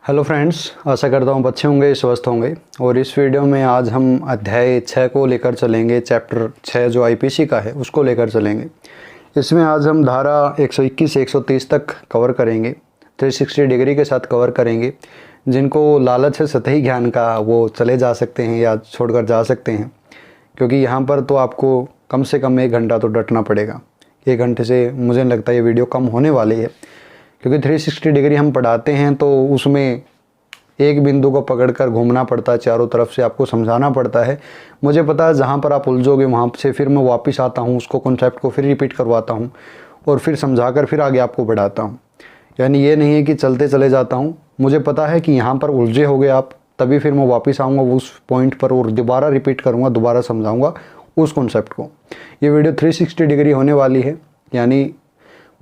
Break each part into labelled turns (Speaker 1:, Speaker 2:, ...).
Speaker 1: Hello friends, आशा करता हूँ अच्छे होंगे, स्वस्थ होंगे। और इस वीडियो में आज हम अध्याय 6 को लेकर चलेंगे। चैप्टर 6 जो आईपीसी का है उसको लेकर चलेंगे। इसमें आज हम धारा 121 से 130 तक कवर करेंगे, 360 डिग्री के साथ कवर करेंगे। जिनको लालच है सतही ज्ञान का वो चले जा सकते हैं या छोड़कर जा सकते हैं, क्योंकि यहाँ पर तो आपको कम से कम 1 घंटा तो डटना पड़ेगा। 1 घंटे से मुझे लगता है ये वीडियो कम होने वाली है, क्योंकि 360 डिग्री हम पढ़ाते हैं तो उसमें एक बिंदु को पकड़कर घूमना पड़ता है, चारों तरफ से आपको समझाना पड़ता है। मुझे पता है जहाँ पर आप उलझोगे वहाँ से फिर मैं वापस आता हूँ, उसको कॉन्सेप्ट को फिर रिपीट करवाता हूँ और फिर समझाकर फिर आगे आपको बढ़ाता हूँ। यानी ये नहीं है कि चलते चले जाता हूँ। मुझे पता है कि यहाँ पर उलझे होगे आप, तभी फिर मैं वापस आऊँगा उस पॉइंट पर और दोबारा रिपीट करूँगा, दोबारा समझाऊँगा उस कॉन्सेप्ट को। ये वीडियो 360 डिग्री होने वाली है, यानी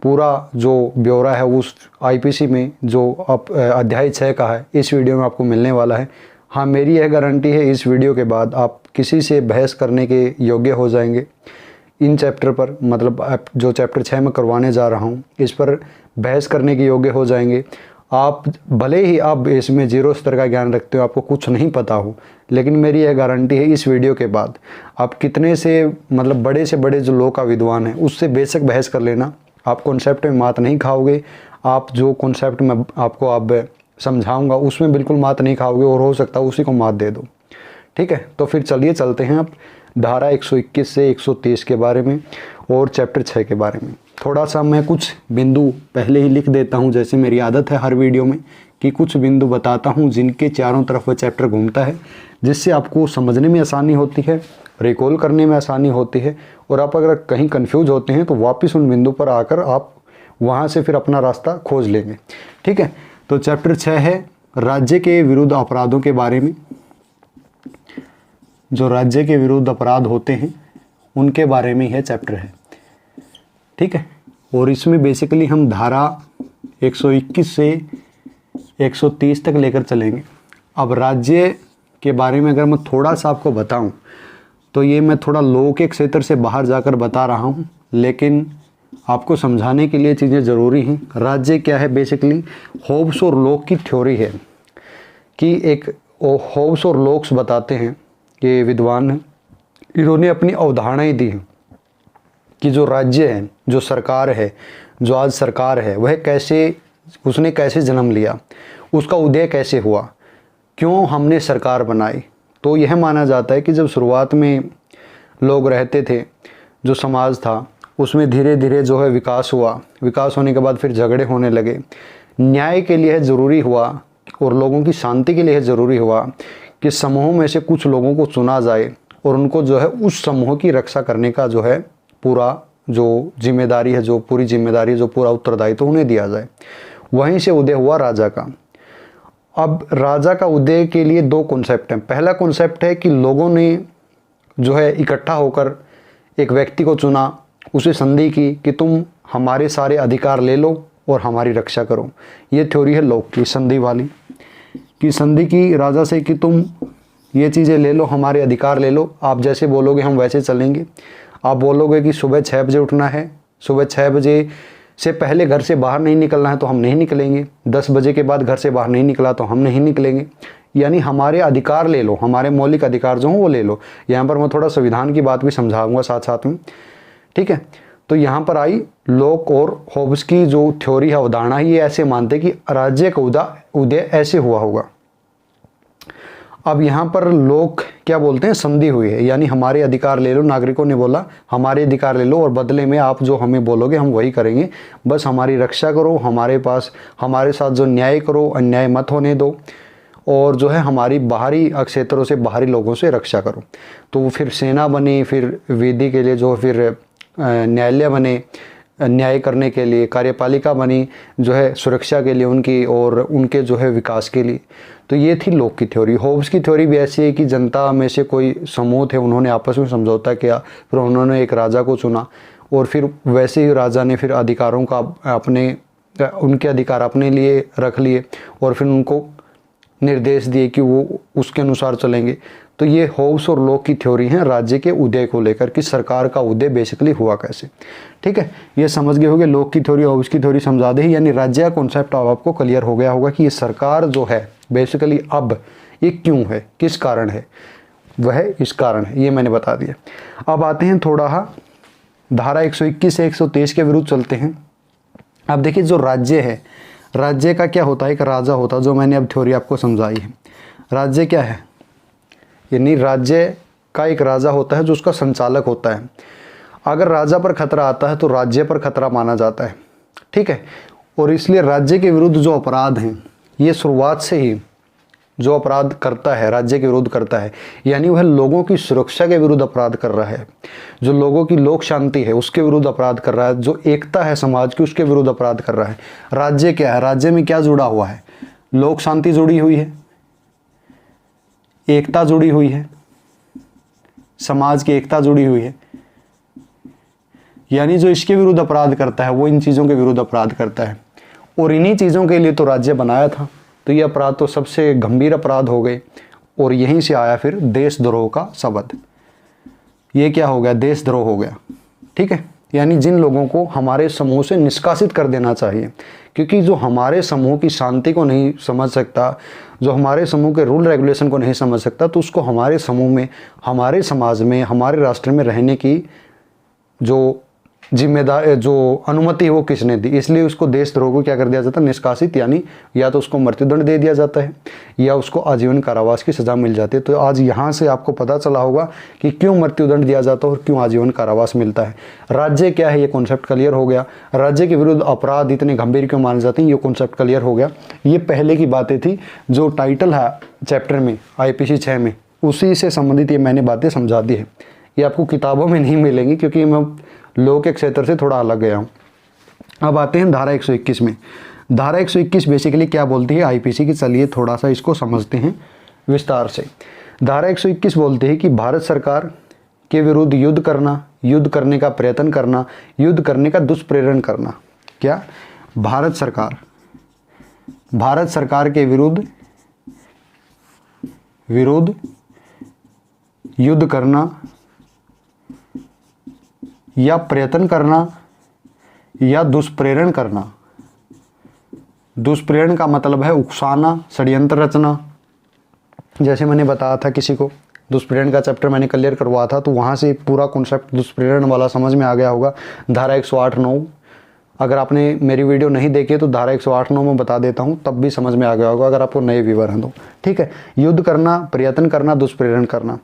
Speaker 1: पूरा जो ब्यौरा है उस आईपीसी में जो अध्याय 6 का है इस वीडियो में आपको मिलने वाला है। हाँ, मेरी यह गारंटी है इस वीडियो के बाद आप किसी से बहस करने के योग्य हो जाएंगे इन चैप्टर पर। मतलब आप जो चैप्टर 6 में करवाने जा रहा हूँ इस पर बहस करने के योग्य हो जाएंगे। आप भले ही आप इसमें 0 स्तर का ज्ञान रखते हो, आपको कुछ नहीं पता हो, लेकिन मेरी यह गारंटी है इस वीडियो के बाद आप कितने से मतलब बड़े से बड़े जो लोग का विद्वान है उससे बेशक बहस कर लेना, आप कॉन्सेप्ट में मात नहीं खाओगे। आप जो कॉन्सेप्ट में आपको अब समझाऊंगा उसमें बिल्कुल मात नहीं खाओगे और हो सकता है उसी को मात दे दो। ठीक है, तो फिर चलिए चलते हैं अब धारा 121 से 130 के बारे में और चैप्टर 6 के बारे में। थोड़ा सा मैं कुछ बिंदु पहले ही लिख देता हूं, जैसे मेरी आदत है हर वीडियो में कि कुछ बिंदु बताता हूं जिनके चारों तरफ वह चैप्टर घूमता है, जिससे आपको समझने में आसानी होती है, रिकॉल करने में आसानी होती है। और आप अगर कहीं कंफ्यूज होते हैं तो वापस उन बिंदु पर आकर आप वहां से फिर अपना रास्ता खोज लेंगे। ठीक है, तो चैप्टर 6 है राज्य के विरुद्ध अपराधों के बारे में। जो राज्य के विरुद्ध अपराध होते हैं उनके बारे में यह चैप्टर है। ठीक है, और इसमें बेसिकली हम धारा 121 से 130 तक लेकर चलेंगे। अब राज्य के बारे में अगर मैं थोड़ा सा आपको बताऊं तो ये मैं थोड़ा लॉ के क्षेत्र से बाहर जाकर बता रहा हूँ, लेकिन आपको समझाने के लिए चीज़ें ज़रूरी हैं। राज्य क्या है, बेसिकली होब्स और लॉक की थ्योरी है कि एक होब्स और लॉक्स बताते हैं कि विद्वान हैं, इन्होंने अपनी अवधारणाएं दी हैं कि जो राज्य है, जो सरकार है, जो आज सरकार है, वह कैसे, उसने कैसे जन्म लिया, उसका उदय कैसे हुआ, क्यों हमने सरकार बनाई। तो यह माना जाता है कि जब शुरुआत में लोग रहते थे, जो समाज था उसमें धीरे धीरे जो है विकास हुआ। विकास होने के बाद फिर झगड़े होने लगे। न्याय के लिए ज़रूरी हुआ और लोगों की शांति के लिए ज़रूरी हुआ कि समूह में से कुछ लोगों को चुना जाए और उनको जो है उस समूह की रक्षा करने का जो है पूरा जो जिम्मेदारी है, जो पूरी जिम्मेदारी है, जो पूरा उत्तरदायित्व उन्हें दिया जाए। वहीं से उदय हुआ राजा का। अब राजा का उदय के लिए 2 कॉन्सेप्ट हैं। पहला कॉन्सेप्ट है कि लोगों ने जो है इकट्ठा होकर एक व्यक्ति को चुना, उसे संधि की कि तुम हमारे सारे अधिकार ले लो और हमारी रक्षा करो। ये थ्योरी है लोक की, संधि वाली, कि संधि की राजा से कि तुम ये चीज़ें ले लो, हमारे अधिकार ले लो, आप जैसे बोलोगे हम वैसे चलेंगे। आप बोलोगे कि सुबह 6 बजे उठना है, सुबह 6 बजे से पहले घर से बाहर नहीं निकलना है तो हम नहीं निकलेंगे। 10 बजे के बाद घर से बाहर नहीं निकला तो हम नहीं निकलेंगे। यानी हमारे अधिकार ले लो, हमारे मौलिक अधिकार जो हों वो ले लो। यहाँ पर मैं थोड़ा संविधान की बात भी समझाऊंगा साथ साथ में। ठीक है, तो यहाँ पर आई लॉक और होब्स की जो थ्योरी है, अवधारणा, ये ऐसे मानते कि राज्य का उदय ऐसे हुआ होगा। अब यहाँ पर लोग क्या बोलते हैं, संधि हुई है, यानी हमारे अधिकार ले लो। नागरिकों ने बोला हमारे अधिकार ले लो और बदले में आप जो हमें बोलोगे हम वही करेंगे, बस हमारी रक्षा करो, हमारे साथ जो न्याय करो, अन्याय मत होने दो, और जो है हमारी बाहरी क्षेत्रों से, बाहरी लोगों से रक्षा करो। तो फिर सेना बनी, फिर विधि के लिए जो फिर न्यायालय बने, न्याय करने के लिए कार्यपालिका बनी, जो है सुरक्षा के लिए उनकी और उनके जो है विकास के लिए। तो ये थी लोक की थ्योरी। होब्स की थ्योरी भी ऐसी है कि जनता में से कोई समूह थे, उन्होंने आपस में समझौता किया, फिर उन्होंने एक राजा को चुना और फिर वैसे ही राजा ने फिर अधिकारों का उनके अधिकार अपने लिए रख लिए और फिर उनको निर्देश दिए कि वो उसके अनुसार चलेंगे। तो ये होब्स और लॉक की थ्योरी है राज्य के उदय को लेकर कि सरकार का उदय बेसिकली हुआ कैसे। ठीक है, ये समझ गए होंगे, लॉक की थ्योरी होब्स की थ्योरी समझा दे, यानी राज्य का कॉन्सेप्ट अब आपको क्लियर हो गया होगा कि ये सरकार जो है बेसिकली अब ये क्यों है, किस कारण है, वह इस कारण है, ये मैंने बता दिया। अब आते हैं थोड़ा धारा 121 से 123 के विरुद्ध चलते हैं। अब देखिए जो राज्य है, राज्य का क्या होता है, एक राजा होता है, जो मैंने अब थ्योरी आपको समझाई है। राज्य क्या है, यानी राज्य का एक राजा होता है जो उसका संचालक होता है। अगर राजा पर खतरा आता है तो राज्य पर खतरा माना जाता है। ठीक है, और इसलिए राज्य के विरुद्ध जो अपराध हैं, ये शुरुआत से ही जो अपराध करता है राज्य के विरुद्ध करता है, यानी वह लोगों की सुरक्षा के विरुद्ध अपराध कर रहा है, जो लोगों की लोक शांति है उसके विरुद्ध अपराध कर रहा है, जो एकता है समाज की उसके विरुद्ध अपराध कर रहा है। राज्य क्या है, राज्य में क्या जुड़ा हुआ है, लोक शांति जुड़ी हुई है, एकता जुड़ी हुई है, समाज की एकता जुड़ी हुई है, यानी जो इसके विरुद्ध अपराध करता है वो इन चीज़ों के विरुद्ध अपराध करता है। और इन्हीं चीज़ों के लिए तो राज्य बनाया था। तो ये अपराध तो सबसे गंभीर अपराध हो गए, और यहीं से आया फिर देशद्रोह का शब्द। ये क्या हो गया, देशद्रोह हो गया। ठीक है, यानी जिन लोगों को हमारे समूह से निष्कासित कर देना चाहिए, क्योंकि जो हमारे समूह की शांति को नहीं समझ सकता, जो हमारे समूह के रूल रेगुलेशन को नहीं समझ सकता, तो उसको हमारे समूह में, हमारे समाज में, हमारे राष्ट्र में रहने की जो जिम्मेदार, जो अनुमति है वो किसने दी। इसलिए उसको देशद्रोह को क्या कर दिया जाता है, निष्कासित, यानी या तो उसको मृत्युदंड दे दिया जाता है या उसको आजीवन कारावास की सज़ा मिल जाती है। तो आज यहाँ से आपको पता चला होगा कि क्यों मृत्युदंड दिया जाता है और क्यों आजीवन कारावास मिलता है। राज्य क्या है, ये कॉन्सेप्ट क्लियर हो गया। राज्य के विरुद्ध अपराध इतने गंभीर क्यों माने जाते हैं, ये कॉन्सेप्ट क्लियर हो गया। ये पहले की बातें थी, जो टाइटल है चैप्टर में IPC 6 में, उसी से संबंधित ये मैंने बातें समझा दी है। ये आपको किताबों में नहीं मिलेंगी, क्योंकि मैं लॉ के क्षेत्र से थोड़ा अलग गया हूँ। अब आते हैं धारा 121 में। धारा 121 बेसिकली क्या बोलती है IPC की, चलिए थोड़ा सा इसको समझते हैं विस्तार से। धारा 121 बोलती है कि भारत सरकार के विरुद्ध युद्ध करना, युद्ध करने का प्रयत्न करना, युद्ध करने का दुष्प्रेरण करना। क्या, भारत सरकार के विरुद्ध युद्ध करना या प्रयत्न करना या दुष्प्रेरण करना। दुष्प्रेरण का मतलब है उकसाना, षड्यंत्र रचना। जैसे मैंने बताया था किसी को, दुष्प्रेरण का चैप्टर मैंने क्लियर करवाया था, तो वहाँ से पूरा कॉन्सेप्ट दुष्प्रेरण वाला समझ में आ गया होगा। धारा 108(9), अगर आपने मेरी वीडियो नहीं देखी तो धारा 108(9) में बता देता हूँ, तब भी समझ में आ गया होगा अगर आपको नए व्यूअर हैं तो। ठीक है, युद्ध करना, प्रयत्न करना, दुष्प्रेरण करना,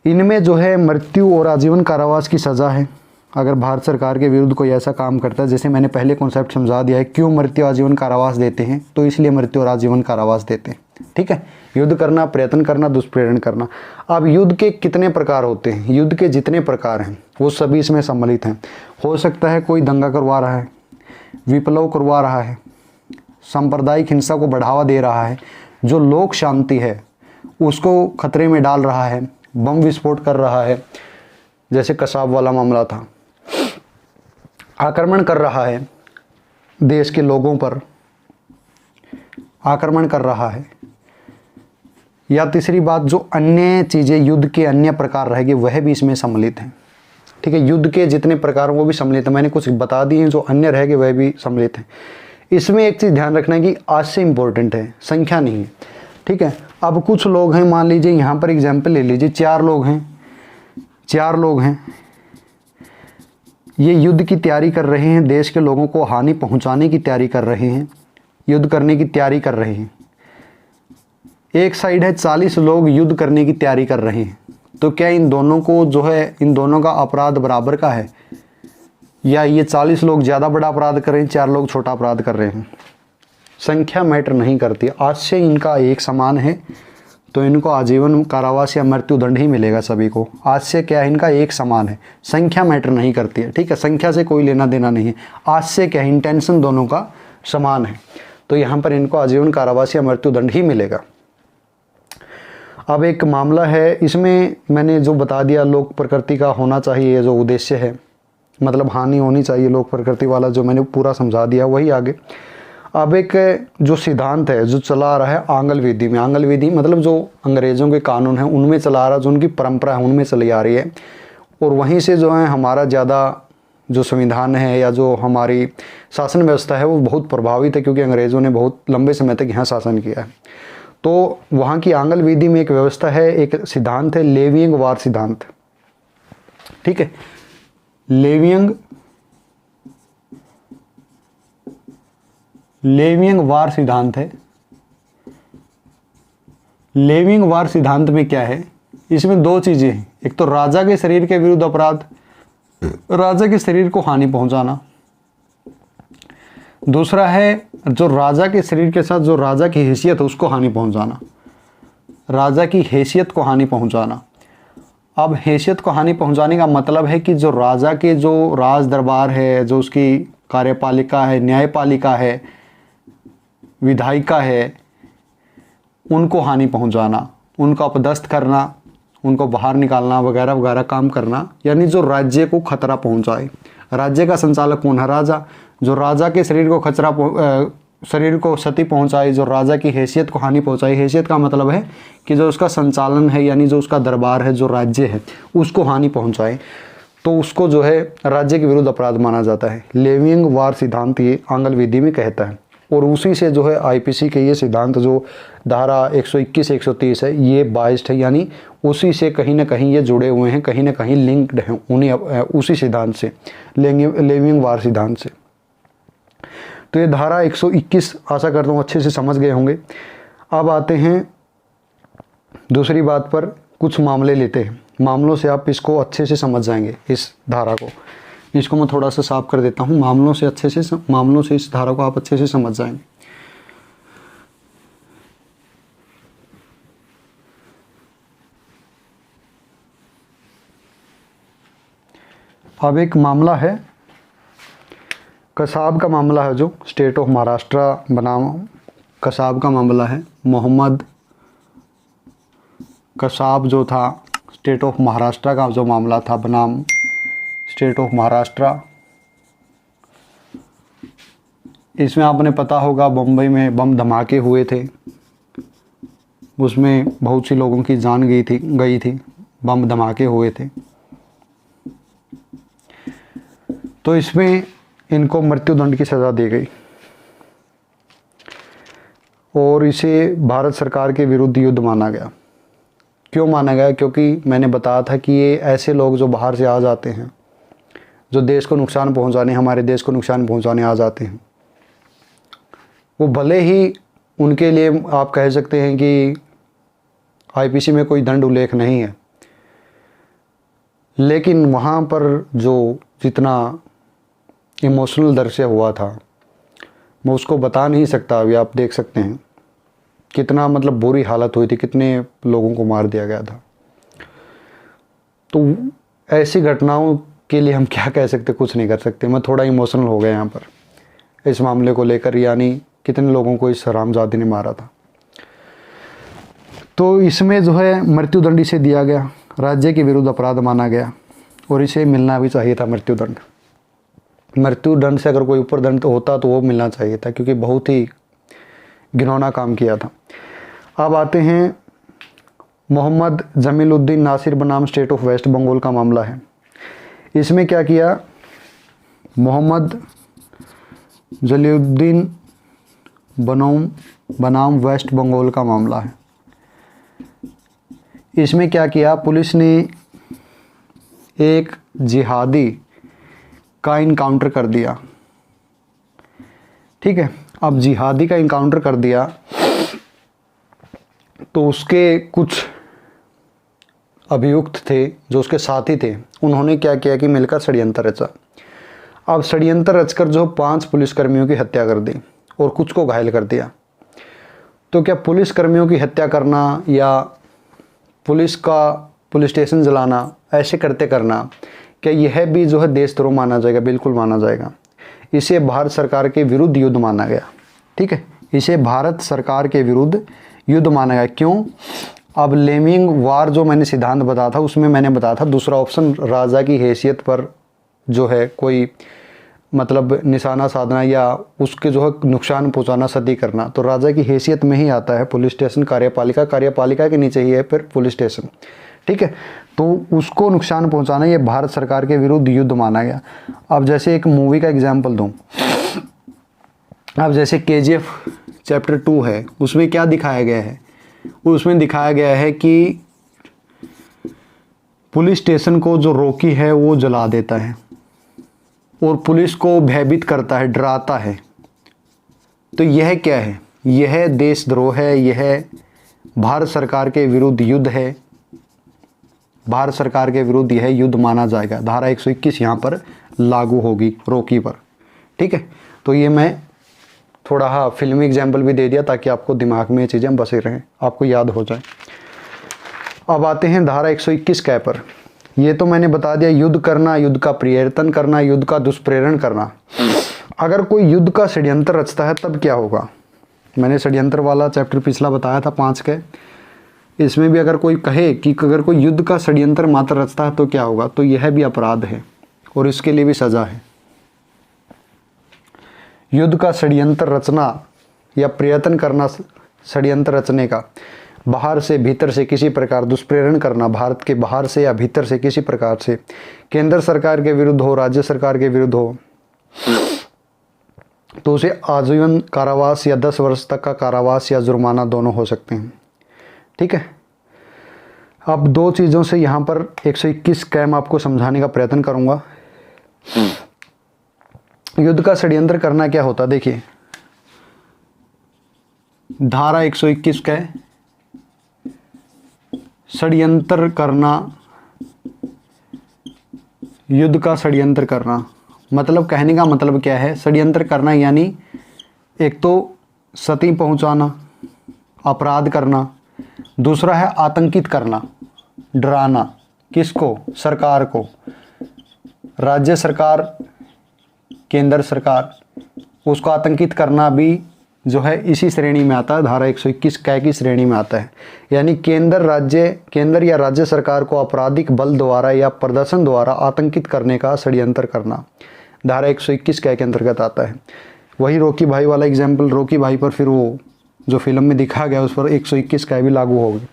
Speaker 1: इनमें जो है मृत्यु और आजीवन कारावास की सज़ा है अगर भारत सरकार के विरुद्ध कोई ऐसा काम करता है। जैसे मैंने पहले कॉन्सेप्ट समझा दिया है, क्यों मृत्यु आजीवन कारावास देते हैं, तो इसलिए मृत्यु और आजीवन कारावास देते हैं। ठीक है, युद्ध करना, प्रयत्न करना, दुष्प्रेरण करना। अब युद्ध के कितने प्रकार होते हैं, युद्ध के जितने प्रकार हैं वो सभी इसमें सम्मिलित हैं। हो सकता है कोई दंगा करवा रहा है, विप्लव करवा रहा है, सांप्रदायिक हिंसा को बढ़ावा दे रहा है, जो लोक शांति है उसको खतरे में डाल रहा है, बम विस्फोट कर रहा है, जैसे कसाब वाला मामला था, आक्रमण कर रहा है, देश के लोगों पर आक्रमण कर रहा है, या तीसरी बात जो अन्य चीज़ें युद्ध के अन्य प्रकार रहेंगे वह भी इसमें सम्मिलित हैं। ठीक है, युद्ध के जितने प्रकार वो भी सम्मिलित हैं, मैंने कुछ बता दिए हैं, जो अन्य रहेंगे वह भी सम्मिलित हैं। इसमें एक चीज़ ध्यान रखना है कि आज से इम्पोर्टेंट है, संख्या नहीं है। ठीक है, अब कुछ लोग हैं, मान लीजिए यहाँ पर एग्जाम्पल ले लीजिए, 4 लोग हैं, ये युद्ध की तैयारी कर रहे हैं, देश के लोगों को हानि पहुंचाने की तैयारी कर रहे हैं, युद्ध करने की तैयारी कर रहे हैं। एक साइड है 40 लोग युद्ध करने की तैयारी कर रहे हैं। तो क्या इन दोनों को जो है, इन दोनों का अपराध बराबर का है, या ये 40 लोग ज़्यादा बड़ा अपराध कर रहे हैं, 4 लोग छोटा अपराध कर रहे हैं? संख्या मैटर नहीं करती। आज से इनका एक समान है तो इनको आजीवन कारावास या मृत्युदंड ही मिलेगा सभी को। आज से क्या है, इनका एक समान है, संख्या मैटर नहीं करती है। ठीक है, संख्या से कोई लेना देना नहीं है। आज से क्या है, इंटेंशन दोनों का समान है, तो यहाँ पर इनको आजीवन कारावास या मृत्युदंड ही मिलेगा। अब एक मामला है, इसमें मैंने जो बता दिया लोक प्रकृति का होना चाहिए, जो उद्देश्य है, मतलब हानि होनी चाहिए लोक प्रकृति वाला, जो मैंने पूरा समझा दिया वही आगे। अब एक जो सिद्धांत है जो चला रहा है आंगल विधि में, आंगल विधि मतलब जो अंग्रेज़ों के कानून हैं उनमें चला रहा, जो उनकी परंपरा है उनमें चली आ रही है, और वहीं से जो है हमारा ज़्यादा जो संविधान है या जो हमारी शासन व्यवस्था है वो बहुत प्रभावित है, क्योंकि अंग्रेज़ों ने बहुत लंबे समय तक यहाँ शासन किया है। तो वहाँ की आंगल विधि में एक व्यवस्था है, एक सिद्धांत है लेवियंग वार सिद्धांत। ठीक है, लेवियंग वार सिद्धांत है। लेवियंग वार सिद्धांत में क्या है, इसमें दो चीजें हैं, एक तो राजा के शरीर के विरुद्ध अपराध, राजा के शरीर को हानि पहुंचाना, दूसरा है जो राजा के शरीर के साथ जो राजा की हैसियत है उसको हानि पहुंचाना, राजा की हैसियत को हानि पहुंचाना। अब हैसियत को हानि पहुंचाने का मतलब है कि जो राजा के जो राज दरबार है, जो उसकी कार्यपालिका है, न्यायपालिका है, विधायिका है, उनको हानि पहुंचाना, उनको अपदस्थ करना, उनको बाहर निकालना वगैरह वगैरह काम करना, यानी जो राज्य को खतरा पहुंचाए। राज्य का संचालक कौन है? राजा। जो राजा के शरीर को शरीर को क्षति पहुंचाए, जो राजा की हैसियत को हानि पहुंचाए। हैसियत का मतलब है कि जो उसका संचालन है, यानी जो उसका दरबार है, जो राज्य है, उसको हानि पहुंचाए, तो उसको जो है राज्य के विरुद्ध अपराध माना जाता है। लेवियंग वार सिद्धांत ये आंगल विधि में कहता है, और उसी से जो है आईपीसी के ये सिद्धांत जो धारा 121 130 है ये बाइस्ड है, यानी उसी से कहीं ना कहीं ये जुड़े हुए हैं, कहीं ना कहीं लिंक्ड हैं उन्हीं उसी सिद्धांत से, लेवियंग वार सिद्धांत से। तो ये धारा 121 आशा करता हूँ अच्छे से समझ गए होंगे। अब आते हैं दूसरी बात पर, कुछ मामले लेते हैं, मामलों से आप इसको अच्छे से समझ जाएंगे। इस धारा को, इसको मैं थोड़ा सा साफ कर देता हूँ, मामलों से इस धारा को आप अच्छे से समझ जाएंगे। अब एक मामला है कसाब का मामला है, जो स्टेट ऑफ महाराष्ट्र बनाम कसाब का मामला है। मोहम्मद कसाब जो था, स्टेट ऑफ महाराष्ट्र का जो मामला था बनाम स्टेट ऑफ महाराष्ट्र। इसमें आपने पता होगा बम्बई में बम धमाके हुए थे, उसमें बहुत सी लोगों की जान गई थी, बम धमाके हुए थे। तो इसमें इनको मृत्युदंड की सज़ा दी गई, और इसे भारत सरकार के विरुद्ध युद्ध माना गया। क्यों माना गया? क्योंकि मैंने बताया था कि ये ऐसे लोग जो बाहर से आ जाते हैं, जो देश को नुकसान पहुंचाने, हमारे देश को नुकसान पहुंचाने आ जाते हैं, वो भले ही उनके लिए आप कह सकते हैं कि आईपीसी में कोई दंड उल्लेख नहीं है, लेकिन वहाँ पर जो जितना इमोशनल दर से हुआ था मैं उसको बता नहीं सकता। अभी आप देख सकते हैं कितना मतलब बुरी हालत हुई थी, कितने लोगों को मार दिया गया था। तो ऐसी घटनाओं के लिए हम क्या कह सकते, कुछ नहीं कर सकते। मैं थोड़ा इमोशनल हो गया यहाँ पर इस मामले को लेकर, यानी कितने लोगों को इस हरामजादी ने मारा था। तो इसमें जो है मृत्युदंड इसे दिया गया, राज्य के विरुद्ध अपराध माना गया, और इसे मिलना भी चाहिए था मृत्युदंड। मृत्युदंड से अगर कोई ऊपर दंड होता तो वो मिलना चाहिए था, क्योंकि बहुत ही घिनौना काम किया था। अब आते हैं मोहम्मद जमीलुद्दीन नासिर बनाम स्टेट ऑफ वेस्ट बंगाल का मामला है। इसमें क्या किया, मोहम्मद जलीलुद्दीन बनाम वेस्ट बंगाल का मामला है। इसमें क्या किया, पुलिस ने एक जिहादी का इनकाउंटर कर दिया। ठीक है, अब जिहादी का इनकाउंटर कर दिया तो उसके कुछ अभियुक्त थे जो उसके साथी थे, उन्होंने क्या किया कि मिलकर षड्यंत्र रचा। अब षड्यंत्र रचकर जो 5 पुलिसकर्मियों की हत्या कर दी और कुछ को घायल कर दिया। तो क्या पुलिसकर्मियों की हत्या करना या पुलिस स्टेशन जलाना ऐसे करना, क्या यह भी जो है देशद्रोह माना जाएगा? बिल्कुल माना जाएगा। इसे भारत सरकार के विरुद्ध युद्ध माना गया। ठीक है, इसे भारत सरकार के विरुद्ध युद्ध माना गया। क्यों? अब लेवियंग वार जो मैंने सिद्धांत बताया था उसमें मैंने बताया था दूसरा ऑप्शन, राजा की हैसियत पर जो है कोई मतलब निशाना साधना या उसके जो है नुकसान पहुंचाना, क्षति करना, तो राजा की हैसियत में ही आता है पुलिस स्टेशन। कार्यपालिका, कार्यपालिका के नीचे ही है फिर पुलिस स्टेशन, ठीक है। तो उसको नुकसान पहुंचाना ये भारत सरकार के विरुद्ध युद्ध माना गया। अब जैसे एक मूवी का एग्जाम्पल दूं, अब जैसे KGF चैप्टर 2 है, उसमें क्या दिखाया गया है? उसमें दिखाया गया है कि पुलिस स्टेशन को जो रॉकी है वो जला देता है और पुलिस को भयभीत करता है, डराता है। तो यह क्या है? यह देशद्रोह है, यह भारत सरकार के विरुद्ध युद्ध है। भारत सरकार के विरुद्ध यह युद्ध माना जाएगा। धारा 121 यहाँ पर लागू होगी रॉकी पर, ठीक है। तो ये मैं थोड़ा फिल्मी एग्जाम्पल भी दे दिया ताकि आपको दिमाग में ये चीज़ें बसे रहें, आपको याद हो जाए। अब आते हैं धारा 121 कै पर। ये तो मैंने बता दिया, युद्ध करना, युद्ध का प्रेरण करना, युद्ध का दुष्प्रेरण करना। अगर कोई युद्ध का षड्यंत्र रचता है तब क्या होगा? मैंने षड्यंत्र वाला चैप्टर पिछला बताया था 5 के, इसमें भी अगर कोई कहे कि अगर कोई युद्ध का षड्यंत्र मात्र रचता है तो क्या होगा, तो यह भी अपराध है और इसके लिए भी सजा है। युद्ध का षड्यंत्र रचना या प्रयत्न करना, षड्यंत्र रचने का, बाहर से भीतर से किसी प्रकार दुष्प्रेरण करना, भारत के बाहर से या भीतर से किसी प्रकार से, केंद्र सरकार के विरुद्ध हो, राज्य सरकार के विरुद्ध हो, तो उसे आजीवन कारावास या 10 वर्ष तक का कारावास या जुर्माना दोनों हो सकते हैं, ठीक है। अब 2 चीज़ों से यहाँ पर 121 कैम आपको समझाने का प्रयत्न करूँगा। युद्ध का षड्यंत्र करना क्या होता, देखिए धारा 121 का षड्यंत्र करना, युद्ध का षड्यंत्र करना मतलब, कहने का मतलब क्या है? षड्यंत्र करना यानी एक तो क्षति पहुंचाना, अपराध करना, दूसरा है आतंकित करना, डराना। किसको? सरकार को, राज्य सरकार, केंद्र सरकार, उसको आतंकित करना भी जो है इसी श्रेणी में आता है, धारा 121 कै की श्रेणी में आता है। यानी केंद्र या राज्य सरकार को आपराधिक बल द्वारा या प्रदर्शन द्वारा आतंकित करने का षड्यंत्र करना धारा 121 कै के अंतर्गत आता है। वही रॉकी भाई वाला एग्जाम्पल, रॉकी भाई पर फिर वो जो फिल्म में दिखा गया उस पर 121 कै भी लागू होगी,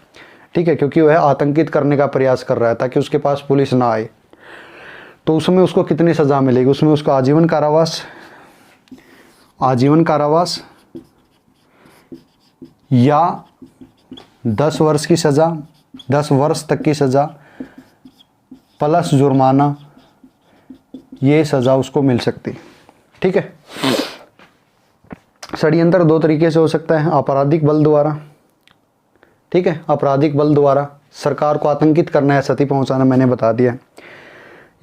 Speaker 1: ठीक है, क्योंकि वह आतंकित करने का प्रयास कर रहा है ताकि उसके पास पुलिस ना आए। तो उसमें उसको कितनी सज़ा मिलेगी? उसमें उसको आजीवन कारावास, आजीवन कारावास या 10 वर्ष की सज़ा, 10 वर्ष तक की सज़ा प्लस जुर्माना, ये सज़ा उसको मिल सकती, ठीक है। षड्यंत्र 2 तरीके से हो सकता है, आपराधिक बल द्वारा, ठीक है, आपराधिक बल द्वारा सरकार को आतंकित करना है, क्षति पहुंचाना, मैंने बता दिया,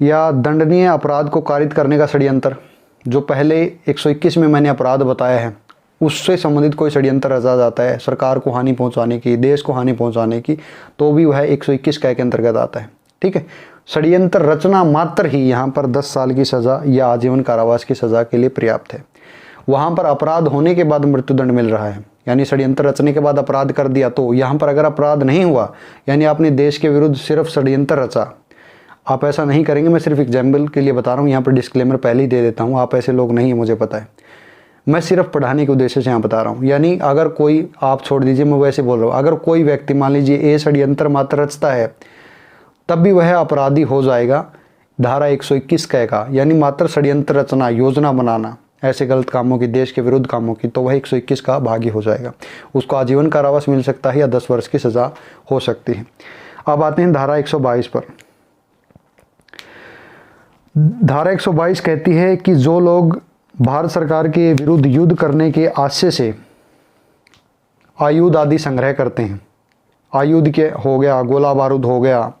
Speaker 1: या दंडनीय अपराध को कारित करने का षड्यंत्र, जो पहले 121 में मैंने अपराध बताया है उससे संबंधित कोई षड्यंत्र रचा जाता है सरकार को हानि पहुंचाने की, देश को हानि पहुंचाने की, तो भी वह 121 कै के अंतर्गत आता है, ठीक है। षड्यंत्र रचना मात्र ही यहाँ पर 10 साल की सज़ा या आजीवन कारावास की सज़ा के लिए पर्याप्त है। वहाँ पर अपराध होने के बाद मृत्युदंड मिल रहा है, यानी षड्यंत्र रचने के बाद अपराध कर दिया। तो यहाँ पर अगर अपराध नहीं हुआ, यानी आपने देश के विरुद्ध सिर्फ षड्यंत्र रचा, आप ऐसा नहीं करेंगे, मैं सिर्फ एग्जाम्पल के लिए बता रहा हूँ, यहाँ पर डिस्क्लेमर पहले ही दे देता हूँ, आप ऐसे लोग नहीं है, मुझे पता है, मैं सिर्फ पढ़ाने के उद्देश्य से यहाँ बता रहा हूँ। यानी अगर कोई, आप छोड़ दीजिए, मैं वैसे बोल रहा हूँ, अगर कोई व्यक्ति मान लीजिए ये षड्यंत्र मात्र रचता है तब भी वह अपराधी हो जाएगा धारा 121 कै का, यानी मात्र षड्यंत्र रचना, योजना बनाना ऐसे गलत कामों की, देश के विरुद्ध कामों की, तो वह 121 का भागी हो जाएगा, उसको आजीवन कारावास मिल सकता है या 10 वर्ष की सज़ा हो सकती है। अब आते हैं धारा 122 पर। धारा 122 कहती है कि जो लोग भारत सरकार के विरुद्ध युद्ध करने के आशय से आयुध आदि संग्रह करते हैं, आयुध के हो गया, गोला बारूद हो गया,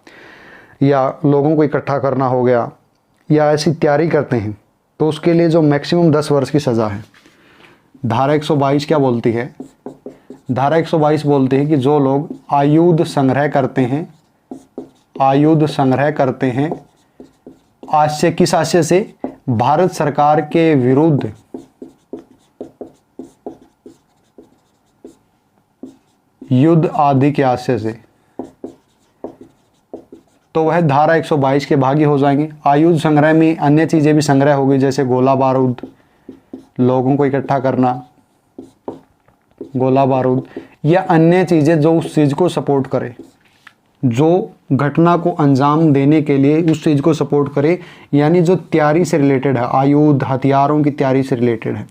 Speaker 1: या लोगों को इकट्ठा करना हो गया, या ऐसी तैयारी करते हैं, तो उसके लिए जो मैक्सिमम 10 वर्ष की सज़ा है। धारा 122 क्या बोलती है? धारा 122 बोलती है कि जो लोग आयुध संग्रह करते हैं, आयुध संग्रह करते हैं आशय, किस आशय से? भारत सरकार के विरुद्ध युद्ध आदि के आशय से, तो वह धारा 122 के भागी हो जाएंगे। आयुध संग्रह में अन्य चीज़ें भी संग्रह होगी, जैसे गोला बारूद, लोगों को इकट्ठा करना, गोला बारूद या अन्य चीज़ें जो उस चीज़ को सपोर्ट करे, जो घटना को अंजाम देने के लिए उस चीज़ को सपोर्ट करे, यानी जो तैयारी से रिलेटेड है, आयुध हथियारों की तैयारी से रिलेटेड है,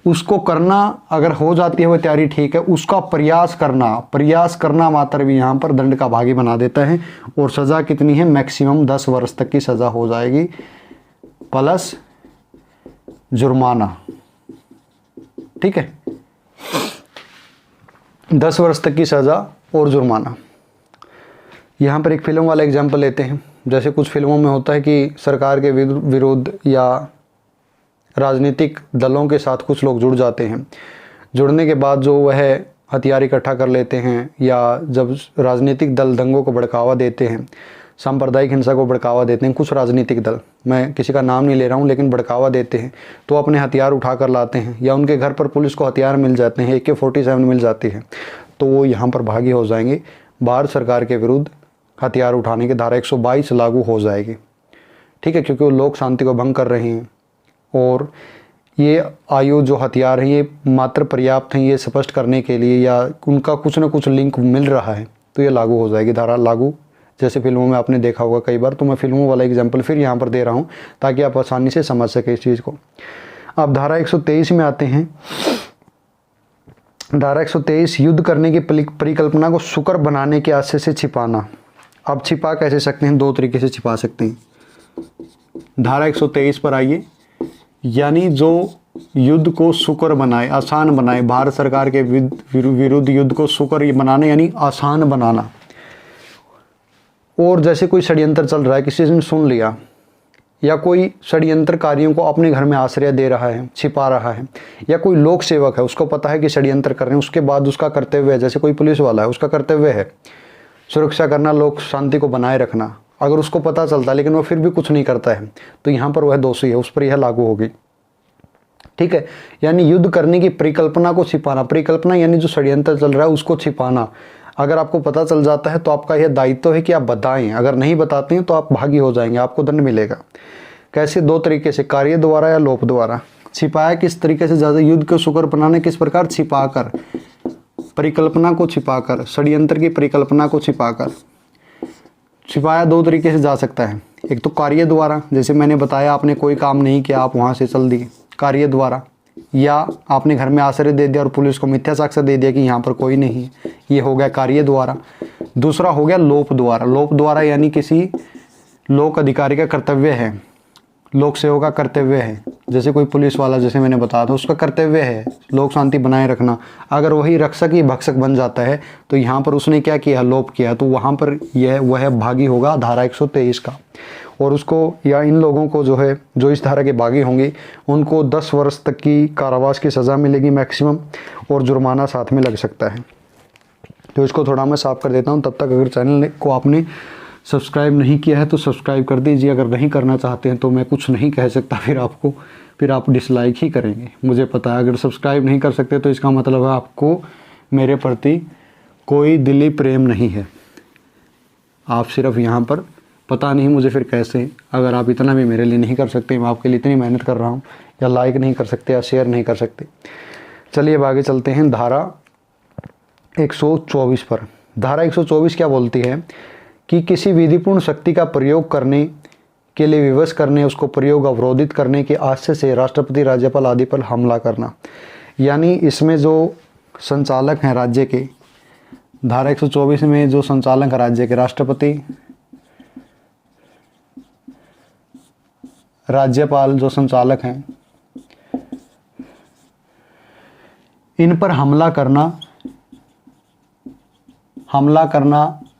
Speaker 1: उसको करना अगर हो जाती है वह तैयारी ठीक है, उसका प्रयास करना मात्र भी यहाँ पर दंड का भागी बना देता है। और सज़ा कितनी है? मैक्सिमम 10 वर्ष तक की सज़ा हो जाएगी प्लस जुर्माना। ठीक है, 10 वर्ष तक की सज़ा और जुर्माना। यहाँ पर एक फिल्म वाला एग्जाम्पल लेते हैं। जैसे कुछ फिल्मों में होता है कि सरकार के विरुद्ध या राजनीतिक दलों के साथ कुछ लोग जुड़ जाते हैं, जुड़ने के बाद जो वह हथियार इकट्ठा कर लेते हैं, या जब राजनीतिक दल दंगों को भड़कावा देते हैं, सांप्रदायिक हिंसा को भड़कावा देते हैं, कुछ राजनीतिक दल, मैं किसी का नाम नहीं ले रहा हूँ, लेकिन भड़कावा देते हैं, तो अपने हथियार उठा कर लाते हैं, या उनके घर पर पुलिस को हथियार मिल जाते हैं, AK-47 मिल जाती है, तो वो यहाँ पर भागी हो जाएंगे। भारत सरकार के विरुद्ध हथियार उठाने की धारा 122 लागू हो जाएगी। ठीक है, क्योंकि वो लोक शांति को भंग कर रहे हैं और ये आयु जो हथियार हैं ये मात्र पर्याप्त हैं ये स्पष्ट करने के लिए, या उनका कुछ ना कुछ लिंक मिल रहा है, तो ये लागू हो जाएगी धारा लागू। जैसे फिल्मों में आपने देखा होगा कई बार, तो मैं फिल्मों वाला एग्जाम्पल फिर यहाँ पर दे रहा हूँ ताकि आप आसानी से समझ सकें इस चीज़ को। अब धारा 123 में आते हैं। धारा 123 युद्ध करने की परिकल्पना को सुकर बनाने के आशय से छिपाना। अब छिपा कैसे सकते हैं? 2 तरीके से छिपा सकते हैं। धारा 123 पर आइए। यानी जो युद्ध को सुकर बनाए, आसान बनाए, भारत सरकार के विरुद्ध युद्ध को सुकर बनाना यानी आसान बनाना। और जैसे कोई षड्यंत्र चल रहा है, किसी ने सुन लिया, या कोई षड्यंत्रकारियों को अपने घर में आश्रय दे रहा है, छिपा रहा है, या कोई लोक सेवक है, उसको पता है कि षड्यंत्र कर रहे हैं, उसके बाद उसका कर्तव्य है, जैसे कोई पुलिस वाला है, उसका कर्तव्य है सुरक्षा करना, लोक शांति को बनाए रखना। अगर उसको पता चलता है लेकिन वो फिर भी कुछ नहीं करता है, तो यहाँ पर वह दोषी है, उस पर यह लागू होगी। ठीक है, यानी युद्ध करने की परिकल्पना को छिपाना। परिकल्पना यानी जो षड्यंत्र चल रहा है उसको छिपाना। अगर आपको पता चल जाता है तो आपका यह दायित्व है कि आप बताएं, अगर नहीं बताते हैं तो आप भागी हो जाएंगे, आपको दंड मिलेगा। कैसे? 2 तरीके से, कार्य द्वारा या लोप द्वारा। छिपाया किस तरीके से? ज़्यादा युद्ध को सुकर बनाने किस प्रकार? छिपाकर, परिकल्पना को छिपाकर, षड्यंत्र की परिकल्पना को छिपाकर। छिपाया 2 तरीके से जा सकता है। एक तो कार्य द्वारा, जैसे मैंने बताया आपने कोई काम नहीं किया, आप वहाँ से चल दिए, कार्य द्वारा। या आपने घर में आश्रय दे दिया और पुलिस को मिथ्या साक्ष्य दे दिया कि यहाँ पर कोई नहीं है, ये हो गया कार्य द्वारा। दूसरा हो गया लोप द्वारा। लोप द्वारा यानी किसी लोक अधिकारी का कर्तव्य है, लोक सेवक का कर्तव्य है, जैसे कोई पुलिस वाला, जैसे मैंने बताया था, उसका कर्तव्य है लोक शांति बनाए रखना। अगर वही रक्षक ही भक्षक बन जाता है तो यहाँ पर उसने क्या किया? लोप किया, तो वहाँ पर वह भागी होगा धारा 123 का। और उसको या इन लोगों को जो है, जो इस धारा के भागी होंगे, उनको 10 वर्ष तक की कारावास की सज़ा मिलेगी मैक्सिमम, और जुर्माना साथ में लग सकता है। तो इसको थोड़ा मैं साफ कर देता हूँ। तब तक अगर चैनल को आपने सब्सक्राइब नहीं किया है तो सब्सक्राइब कर दीजिए। अगर नहीं करना चाहते हैं तो मैं कुछ नहीं कह सकता, फिर आप डिसलाइक ही करेंगे, मुझे पता है। अगर सब्सक्राइब नहीं कर सकते तो इसका मतलब है आपको मेरे प्रति कोई दिली प्रेम नहीं है। आप सिर्फ यहाँ पर पता नहीं मुझे फिर कैसे, अगर आप इतना भी मेरे लिए नहीं कर सकते, मैं आपके लिए इतनी मेहनत कर रहा हूँ, या लाइक नहीं कर सकते या शेयर नहीं कर सकते। चलिए अब आगे चलते हैं धारा 124 पर। धारा 124 क्या बोलती है कि किसी विधिपूर्ण शक्ति का प्रयोग करने के लिए विवश करने, उसको प्रयोग अवरोधित करने के आशय से राष्ट्रपति, राज्यपाल आदि पर हमला करना। यानी इसमें जो संचालक हैं राज्य के, धारा 124 में जो संचालक हैं राज्य के, राष्ट्रपति, राज्यपाल जो संचालक हैं, इन पर हमला करना,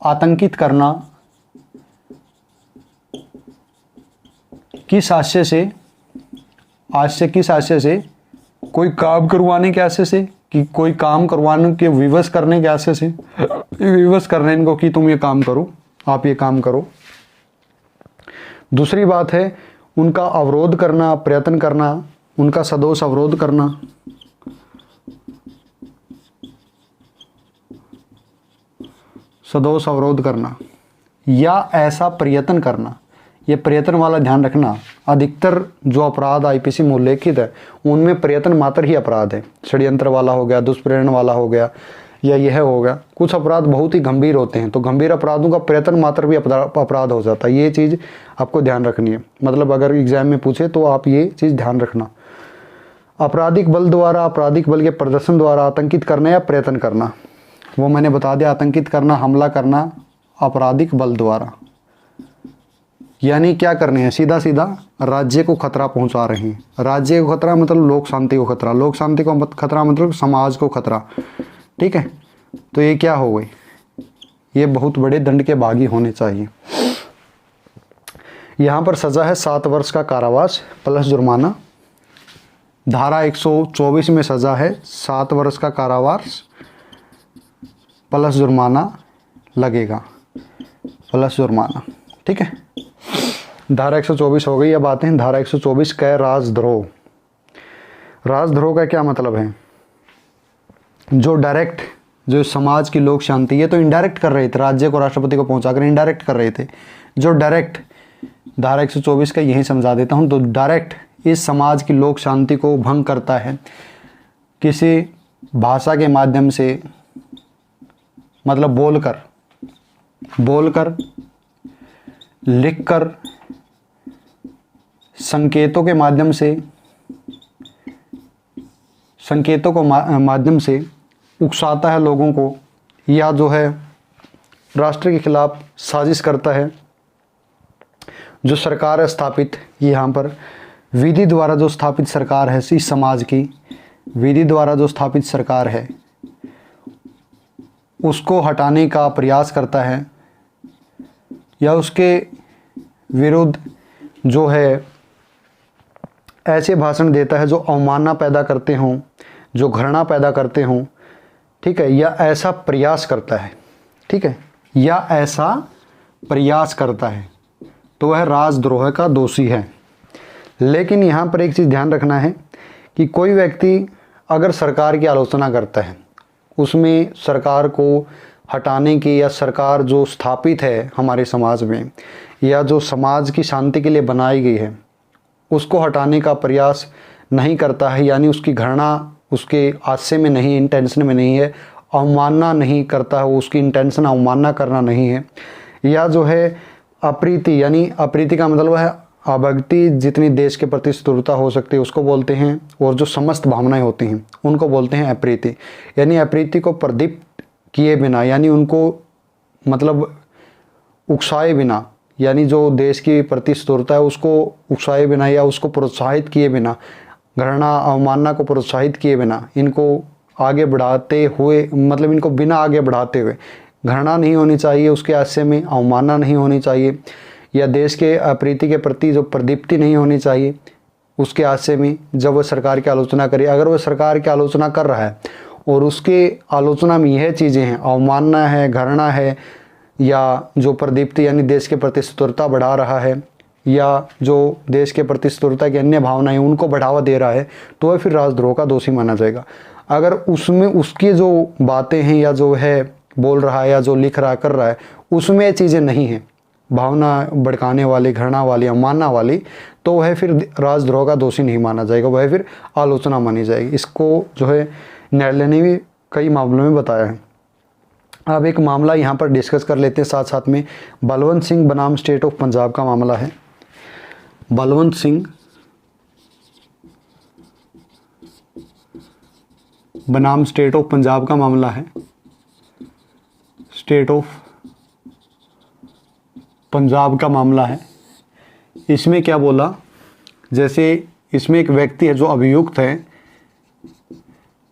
Speaker 1: आतंकित करना किस आशय से? किस आशय से? कोई काम करवाने के आशय से, कि कोई काम करवाने के विवश करने के आशय से, विवश करने इनको कि तुम ये काम करो, आप ये काम करो। दूसरी बात है उनका अवरोध करना, प्रयत्न करना, उनका सदोष अवरोध करना। सदोष अवरोध करना, या ऐसा प्रयत्न करना, ये प्रयत्न वाला ध्यान रखना। अधिकतर जो अपराध आईपीसी में उल्लेखित है उनमें प्रयत्न मात्र ही अपराध है। षड्यंत्र वाला हो गया, दुष्प्रेरण वाला हो गया, या यह हो गया। कुछ अपराध बहुत ही गंभीर होते हैं, तो गंभीर अपराधों का प्रयत्न मात्र भी अपराध हो जाता है। ये चीज़ आपको ध्यान रखनी है। मतलब अगर एग्जाम में पूछे तो आप ये चीज़ ध्यान रखना। आपराधिक बल द्वारा, आपराधिक बल के प्रदर्शन द्वारा आतंकित करना या प्रयत्न करना, वो मैंने बता दिया। आतंकित करना, हमला करना आपराधिक बल द्वारा, यानी क्या करने हैं, सीधा सीधा राज्य को खतरा पहुंचा रहे हैं। राज्य को खतरा मतलब लोक शांति को खतरा, लोक शांति को खतरा मतलब समाज को खतरा। ठीक है, तो ये क्या हो गई, ये बहुत बड़े दंड के भागी होने चाहिए। यहाँ पर सज़ा है 7 वर्ष का कारावास प्लस जुर्माना। धारा 124 में सज़ा है 7 वर्ष का कारावास प्लस जुर्माना लगेगा, प्लस जुर्माना। ठीक है, धारा 124 हो गई। अब आते हैं धारा 124 कै राजद्रोह। राजद्रोह का क्या मतलब है, जो डायरेक्ट, जो समाज की लोक शांति, ये तो इनडायरेक्ट कर रहे थे, राज्य को राष्ट्रपति को पहुंचाकर इनडायरेक्ट कर रहे थे। जो डायरेक्ट, धारा 124 का यही समझा देता हूं, तो डायरेक्ट इस समाज की लोक शांति को भंग करता है किसी भाषा के माध्यम से, मतलब बोलकर, लिखकर, संकेतों के माध्यम से, संकेतों को माध्यम से उकसाता है लोगों को, या जो है राष्ट्र के खिलाफ साजिश करता है। जो सरकार है स्थापित, यहाँ पर विधि द्वारा जो स्थापित सरकार है, इस समाज की विधि द्वारा जो स्थापित सरकार है उसको हटाने का प्रयास करता है, या उसके विरुद्ध जो है ऐसे भाषण देता है जो अवमानना पैदा करते हों, जो घृणा पैदा करते हों। ठीक है, या ऐसा प्रयास करता है। ठीक है, या ऐसा प्रयास करता है, तो वह राजद्रोह का दोषी है। लेकिन यहाँ पर एक चीज़ ध्यान रखना है कि कोई व्यक्ति अगर सरकार की आलोचना करता है, उसमें सरकार को हटाने की, या सरकार जो स्थापित है हमारे समाज में, या जो समाज की शांति के लिए बनाई गई है, उसको हटाने का प्रयास नहीं करता है, यानी उसकी घृणा उसके आशय में नहीं, इंटेंशन में नहीं है, अवमानना नहीं करता है, उसकी इंटेंशन अवमानना करना नहीं है, या जो है अप्रीति, यानी अप्रीति का मतलब है अभक्ति, जितनी देश के प्रति शत्रुता हो सकती है उसको बोलते हैं, और जो समस्त भावनाएं होती हैं उनको बोलते हैं अप्रीति। यानी अप्रीति को प्रदीप्त किए बिना, यानी उनको मतलब उकसाए बिना, यानी जो देश की प्रति शत्रुता है उसको उकसाए बिना या उसको प्रोत्साहित किए बिना, घृणा अवमानना को प्रोत्साहित किए बिना, इनको आगे बढ़ाते हुए, मतलब इनको बिना आगे बढ़ाते हुए, घृणा नहीं होनी चाहिए उसके आशय में, अवमानना नहीं होनी चाहिए, या देश के अप्रीति के प्रति जो प्रदीप्ति नहीं होनी चाहिए उसके आशय में, जब वह सरकार की आलोचना करे। अगर वह सरकार की आलोचना कर रहा है और उसके आलोचना में यह चीज़ें हैं, अवमानना है, घृणा है, या जो प्रदीप्ति यानी देश के प्रति शत्रुता बढ़ा रहा है, या जो देश के प्रति शत्रुता की अन्य भावनाएं उनको बढ़ावा दे रहा है, तो वह फिर राजद्रोह का दोषी माना जाएगा। अगर उसमें उसकी जो बातें हैं, या जो है बोल रहा है, या जो लिख रहा है, कर रहा है, उसमें ये चीज़ें नहीं हैं, भावना भड़काने वाली, घृणा वाली, अवमानना वाली, तो वह फिर राजद्रोह का दोषी नहीं माना जाएगा, वह फिर आलोचना मानी जाएगी। इसको जो है न्यायालय ने भी कई मामलों में बताया है। अब एक मामला यहाँ पर डिस्कस कर लेते हैं साथ साथ में। बलवंत सिंह बनाम स्टेट ऑफ पंजाब का मामला है। बलवंत सिंह बनाम स्टेट ऑफ पंजाब का मामला है। स्टेट ऑफ पंजाब का मामला है। इसमें क्या बोला, जैसे इसमें एक व्यक्ति है जो अभियुक्त है,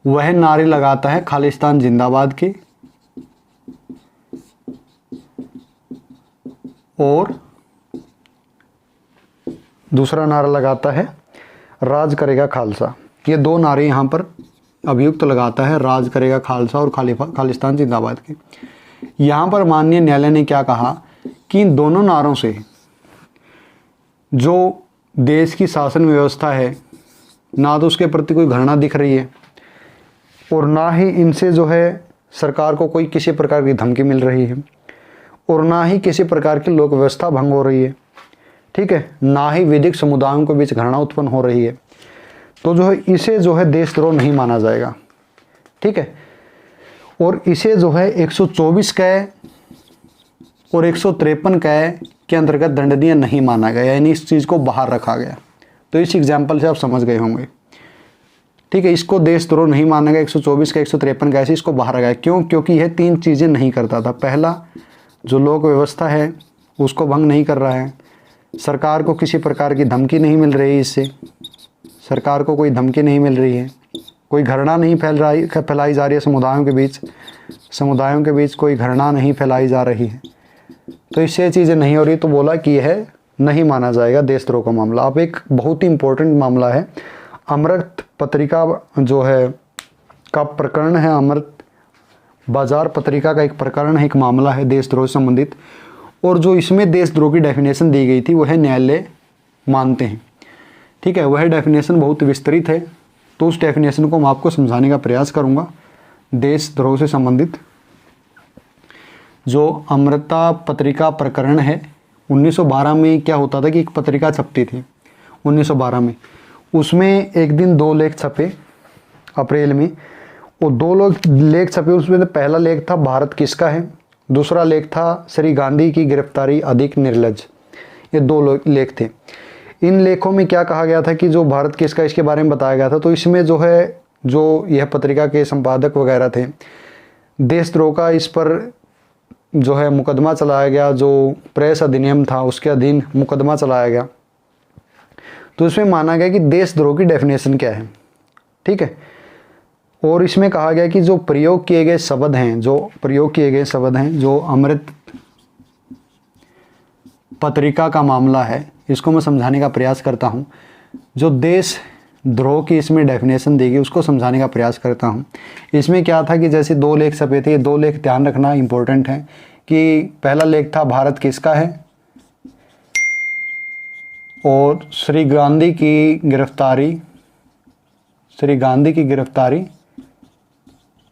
Speaker 1: वह नारे लगाता है खालिस्तान जिंदाबाद के, और दूसरा नारा लगाता है राज करेगा खालसा। ये दो नारे यहाँ पर अभियुक्त लगाता है, राज करेगा खालसा और खालिस्तान जिंदाबाद के। यहाँ पर माननीय न्यायालय ने क्या कहा कि इन दोनों नारों से जो देश की शासन व्यवस्था है, ना तो उसके प्रति कोई घृणा दिख रही है, और ना ही इनसे जो है सरकार को कोई किसी प्रकार की धमकी मिल रही है, और ना ही किसी प्रकार की लोक व्यवस्था भंग हो रही है, ठीक है, ना ही विधिक समुदायों के बीच घृणा उत्पन्न हो रही है, तो जो है इसे जो है देशद्रोह नहीं माना जाएगा, ठीक है। और इसे जो है 124 कै और 153 कै के अंतर्गत दंडनीय नहीं माना गया, यानी इस चीज़ को बाहर रखा गया। तो इस एग्जाम्पल से आप समझ गए होंगे, ठीक है। इसको देशद्रोह नहीं माना गया, 124 का 153 का, ऐसे इसको बाहर रखा गया। क्यों? क्योंकि यह 3 चीज़ें नहीं करता था। पहला, जो लोक व्यवस्था है उसको भंग नहीं कर रहा है, सरकार को किसी प्रकार की धमकी नहीं मिल रही, इससे सरकार को कोई धमकी नहीं मिल रही है, कोई घृणा नहीं फैलाई जा रही है समुदायों के बीच कोई घृणा नहीं फैलाई जा रही है, तो इससे चीज़ें नहीं हो रही, तो बोला कि यह नहीं माना जाएगा देशद्रोह का मामला। अब एक बहुत ही इम्पोर्टेंट मामला है, अमृत पत्रिका जो है का प्रकरण है, अमृत बाजार पत्रिका का एक प्रकरण है, एक मामला है देशद्रोह से संबंधित, और जो इसमें देशद्रोह की डेफिनेशन दी गई थी वह न्यायालय मानते हैं, ठीक है। वह डेफिनेशन बहुत विस्तृत है, तो उस डेफिनेशन को मैं आपको समझाने का प्रयास करूंगा। देशद्रोह से संबंधित जो अमृता पत्रिका प्रकरण है, 1912 में क्या होता था कि एक पत्रिका छपती थी 1912 में, उसमें एक दिन 2 लेख छपे अप्रैल में, और 2 लेख छपे। उसमें पहला लेख था भारत किसका है, दूसरा लेख था श्री गांधी की गिरफ्तारी अधिक निर्लज। ये 2 लेख थे। इन लेखों में क्या कहा गया था कि जो भारत किसका, इसके बारे में बताया गया था। तो इसमें जो है, जो यह पत्रिका के संपादक वगैरह थे, देशद्रोह का इस पर जो है मुकदमा चलाया गया, जो प्रेस अधिनियम था उसके अधीन मुकदमा चलाया गया। तो इसमें माना गया कि देशद्रोह की डेफिनेशन क्या है, ठीक है। और इसमें कहा गया कि जो प्रयोग किए गए शब्द हैं, जो अमृत पत्रिका का मामला है, इसको मैं समझाने का प्रयास करता हूँ। जो देशद्रोह की इसमें डेफिनेशन दी गई उसको समझाने का प्रयास करता हूँ। इसमें क्या था कि जैसे 2 लेख छपे थे, ये 2 लेख ध्यान रखना इम्पोर्टेंट है कि पहला लेख था भारत किसका है, और श्री गांधी की गिरफ्तारी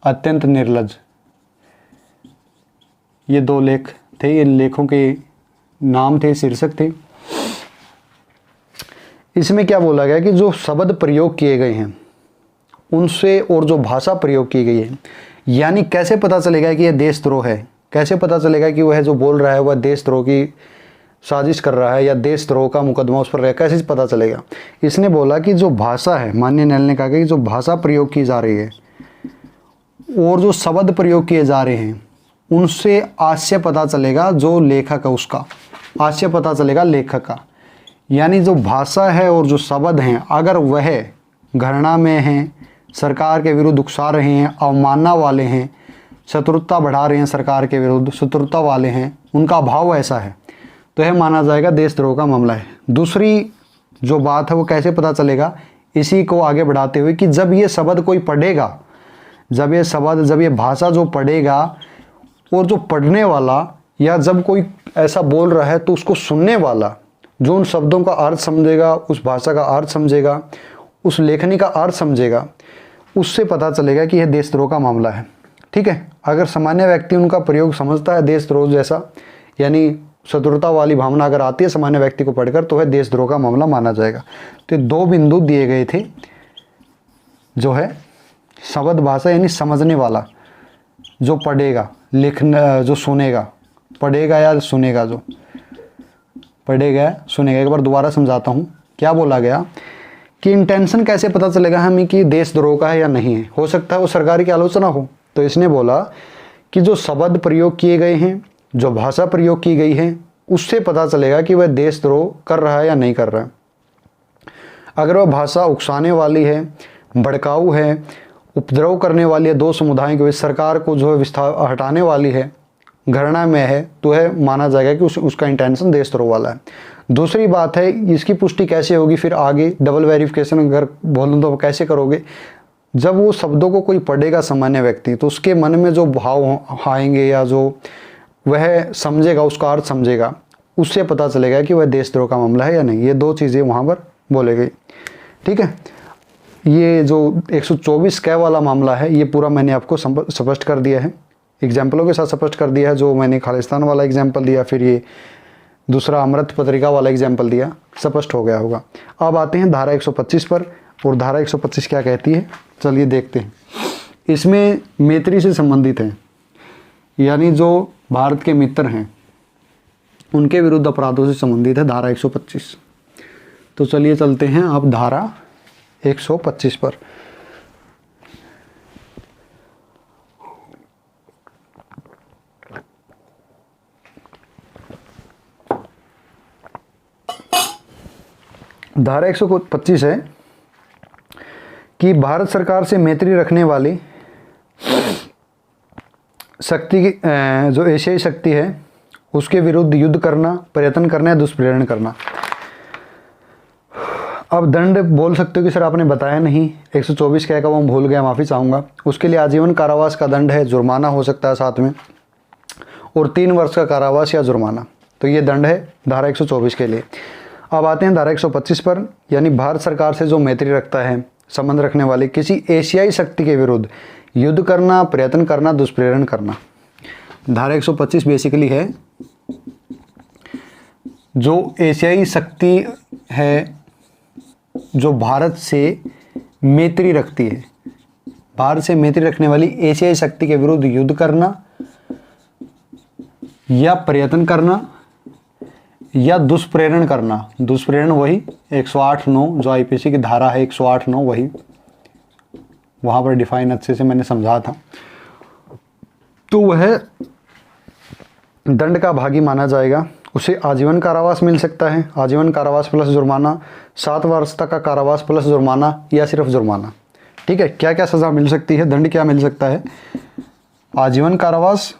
Speaker 1: अत्यंत निर्लज। ये 2 लेख थे, इन लेखों के नाम थे, शीर्षक थे। इसमें क्या बोला गया कि जो शब्द प्रयोग किए गए हैं उनसे, और जो भाषा प्रयोग की गई है, यानी कैसे पता चलेगा कि यह देशद्रोह है, कैसे पता चलेगा कि वह जो बोल रहा है वह देशद्रोह की साजिश कर रहा है या देशद्रोह का मुकदमा उस पर रहेगा, कैसे पता चलेगा। इसने बोला कि जो भाषा है, माननीय न्यायालय ने कहा कि जो भाषा प्रयोग की जा रही है और जो शब्द प्रयोग किए जा रहे हैं उनसे आशय पता चलेगा, जो लेखक है उसका आशय पता चलेगा लेखक का। यानी जो भाषा है और जो शब्द हैं, अगर वह घृणा में हैं, सरकार के विरुद्ध उकसा रहे हैं, अवमानना वाले हैं, शत्रुता बढ़ा रहे हैं, सरकार के विरुद्ध शत्रुता वाले हैं, उनका भाव ऐसा है, तो यह माना जाएगा देशद्रोह का मामला है। दूसरी जो बात है वो कैसे पता चलेगा, इसी को आगे बढ़ाते हुए कि जब ये शब्द कोई पढ़ेगा, जब ये भाषा जो पढ़ेगा और जो पढ़ने वाला, या जब कोई ऐसा बोल रहा है तो उसको सुनने वाला जो उन शब्दों का अर्थ समझेगा, उस भाषा का अर्थ समझेगा, उस लेखनी का अर्थ समझेगा, उससे पता चलेगा कि यह देशद्रोह का मामला है, ठीक है। अगर सामान्य व्यक्ति उनका प्रयोग समझता है देशद्रोह जैसा, यानी शत्रुता वाली भावना अगर आती है सामान्य व्यक्ति को पढ़कर, तो वह देशद्रोह का मामला माना जाएगा। तो 2 बिंदु दिए गए थे, जो है शब्द भाषा यानी समझने वाला, जो पढ़ेगा, लिखना, जो सुनेगा, पढ़ेगा या सुनेगा, जो पढ़ेगा सुनेगा। एक बार दोबारा समझाता हूँ। क्या बोला गया कि इंटेंशन कैसे पता चलेगा हमें कि देशद्रोह का है या नहीं है, हो सकता है वो सरकार की आलोचना हो। तो इसने बोला कि जो शब्द प्रयोग किए गए हैं, जो भाषा प्रयोग की गई है, उससे पता चलेगा कि वह देशद्रोह कर रहा है या नहीं कर रहा है। अगर वह भाषा उकसाने वाली है, भड़काऊ है, उपद्रव करने वाली है, 2 समुदायों के बीच सरकार को जो है हटाने वाली है, घृणा में है, तो है माना जाएगा कि उसका इंटेंशन देशद्रोह वाला है। दूसरी बात है, इसकी पुष्टि कैसे होगी फिर आगे, डबल वेरिफिकेशन अगर बोलूँ तो कैसे करोगे, जब वो शब्दों को कोई पढ़ेगा सामान्य व्यक्ति, तो उसके मन में जो भाव आएंगे या जो वह समझेगा, उसका अर्थ समझेगा, उससे पता चलेगा कि वह देशद्रोह का मामला है या नहीं। ये 2 चीज़ें वहाँ पर बोले गई, ठीक है। ये जो 124 कै वाला मामला है, ये पूरा मैंने आपको स्पष्ट कर दिया है। एग्जाम्पलों के साथ स्पष्ट कर दिया है। जो मैंने खालिस्तान वाला एग्जाम्पल दिया, फिर ये दूसरा अमृत पत्रिका वाला एग्जाम्पल दिया, स्पष्ट हो गया होगा। अब आते हैं धारा 125 पर, और धारा 125 क्या कहती है, चलिए देखते हैं। इसमें मैत्री से संबंधित है, यानी जो भारत के मित्र हैं उनके विरुद्ध अपराधों से संबंधित है धारा 125। तो चलिए चलते हैं अब धारा 125 पर। धारा 125 है कि भारत सरकार से मैत्री रखने वाली शक्ति की जो एशियाई शक्ति है उसके विरुद्ध युद्ध करना, प्रयत्न करना या दुष्प्रेरण करना। अब दंड बोल सकते हो कि सर आपने बताया नहीं, 124 क्या का वो भूल गया, माफ़ी चाहूँगा। उसके लिए आजीवन कारावास का दंड है, जुर्माना हो सकता है साथ में, और 3 वर्ष का कारावास या जुर्माना। तो ये दंड है धारा 124 के लिए। अब आते हैं धारा 125 पर, यानी भारत सरकार से जो मैत्री रखता है, संबंध रखने वाली किसी एशियाई शक्ति के विरुद्ध युद्ध करना, प्रयत्न करना, दुष्प्रेरण करना। धारा 125 बेसिकली है जो एशियाई शक्ति है जो भारत से मैत्री रखती है, भारत से मैत्री रखने वाली एशियाई शक्ति के विरुद्ध युद्ध करना या प्रयत्न करना या दुष्प्रेरण करना। दुष्प्रेरण वही 108(9) जो आईपीसी की धारा है 108(9), वही वहाँ पर डिफाइन अच्छे से मैंने समझा था। तो वह दंड का भागी माना जाएगा, उसे आजीवन कारावास मिल सकता है, आजीवन कारावास प्लस जुर्माना, 7 वर्ष तक का कारावास प्लस जुर्माना या सिर्फ जुर्माना। ठीक है, क्या क्या सज़ा मिल सकती है, दंड क्या मिल सकता है? आजीवन कारावास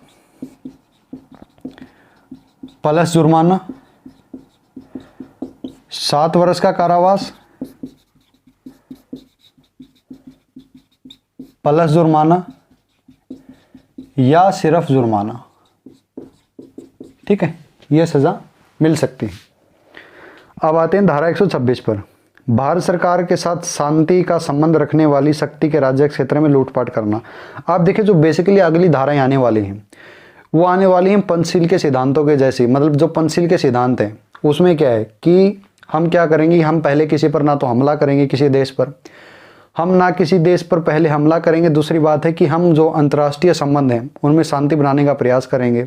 Speaker 1: प्लस जुर्माना, 7 वर्ष का कारावास प्लस जुर्माना या सिर्फ जुर्माना। ठीक है, यह सज़ा मिल सकती है। अब आते हैं धारा 126 पर। भारत सरकार के साथ शांति का संबंध रखने वाली शक्ति के राज्य क्षेत्र में लूटपाट करना। आप देखिए जो बेसिकली अगली धाराएं आने वाली हैं वो आने वाली हैं पंचशील के सिद्धांतों के जैसी। मतलब जो पंचशील के सिद्धांत हैं उसमें क्या है कि हम क्या करेंगे, हम पहले किसी पर ना तो हमला करेंगे, किसी देश पर हम ना किसी देश पर पहले हमला करेंगे। दूसरी बात है कि हम जो अंतर्राष्ट्रीय संबंध हैं उनमें शांति बनाने का प्रयास करेंगे।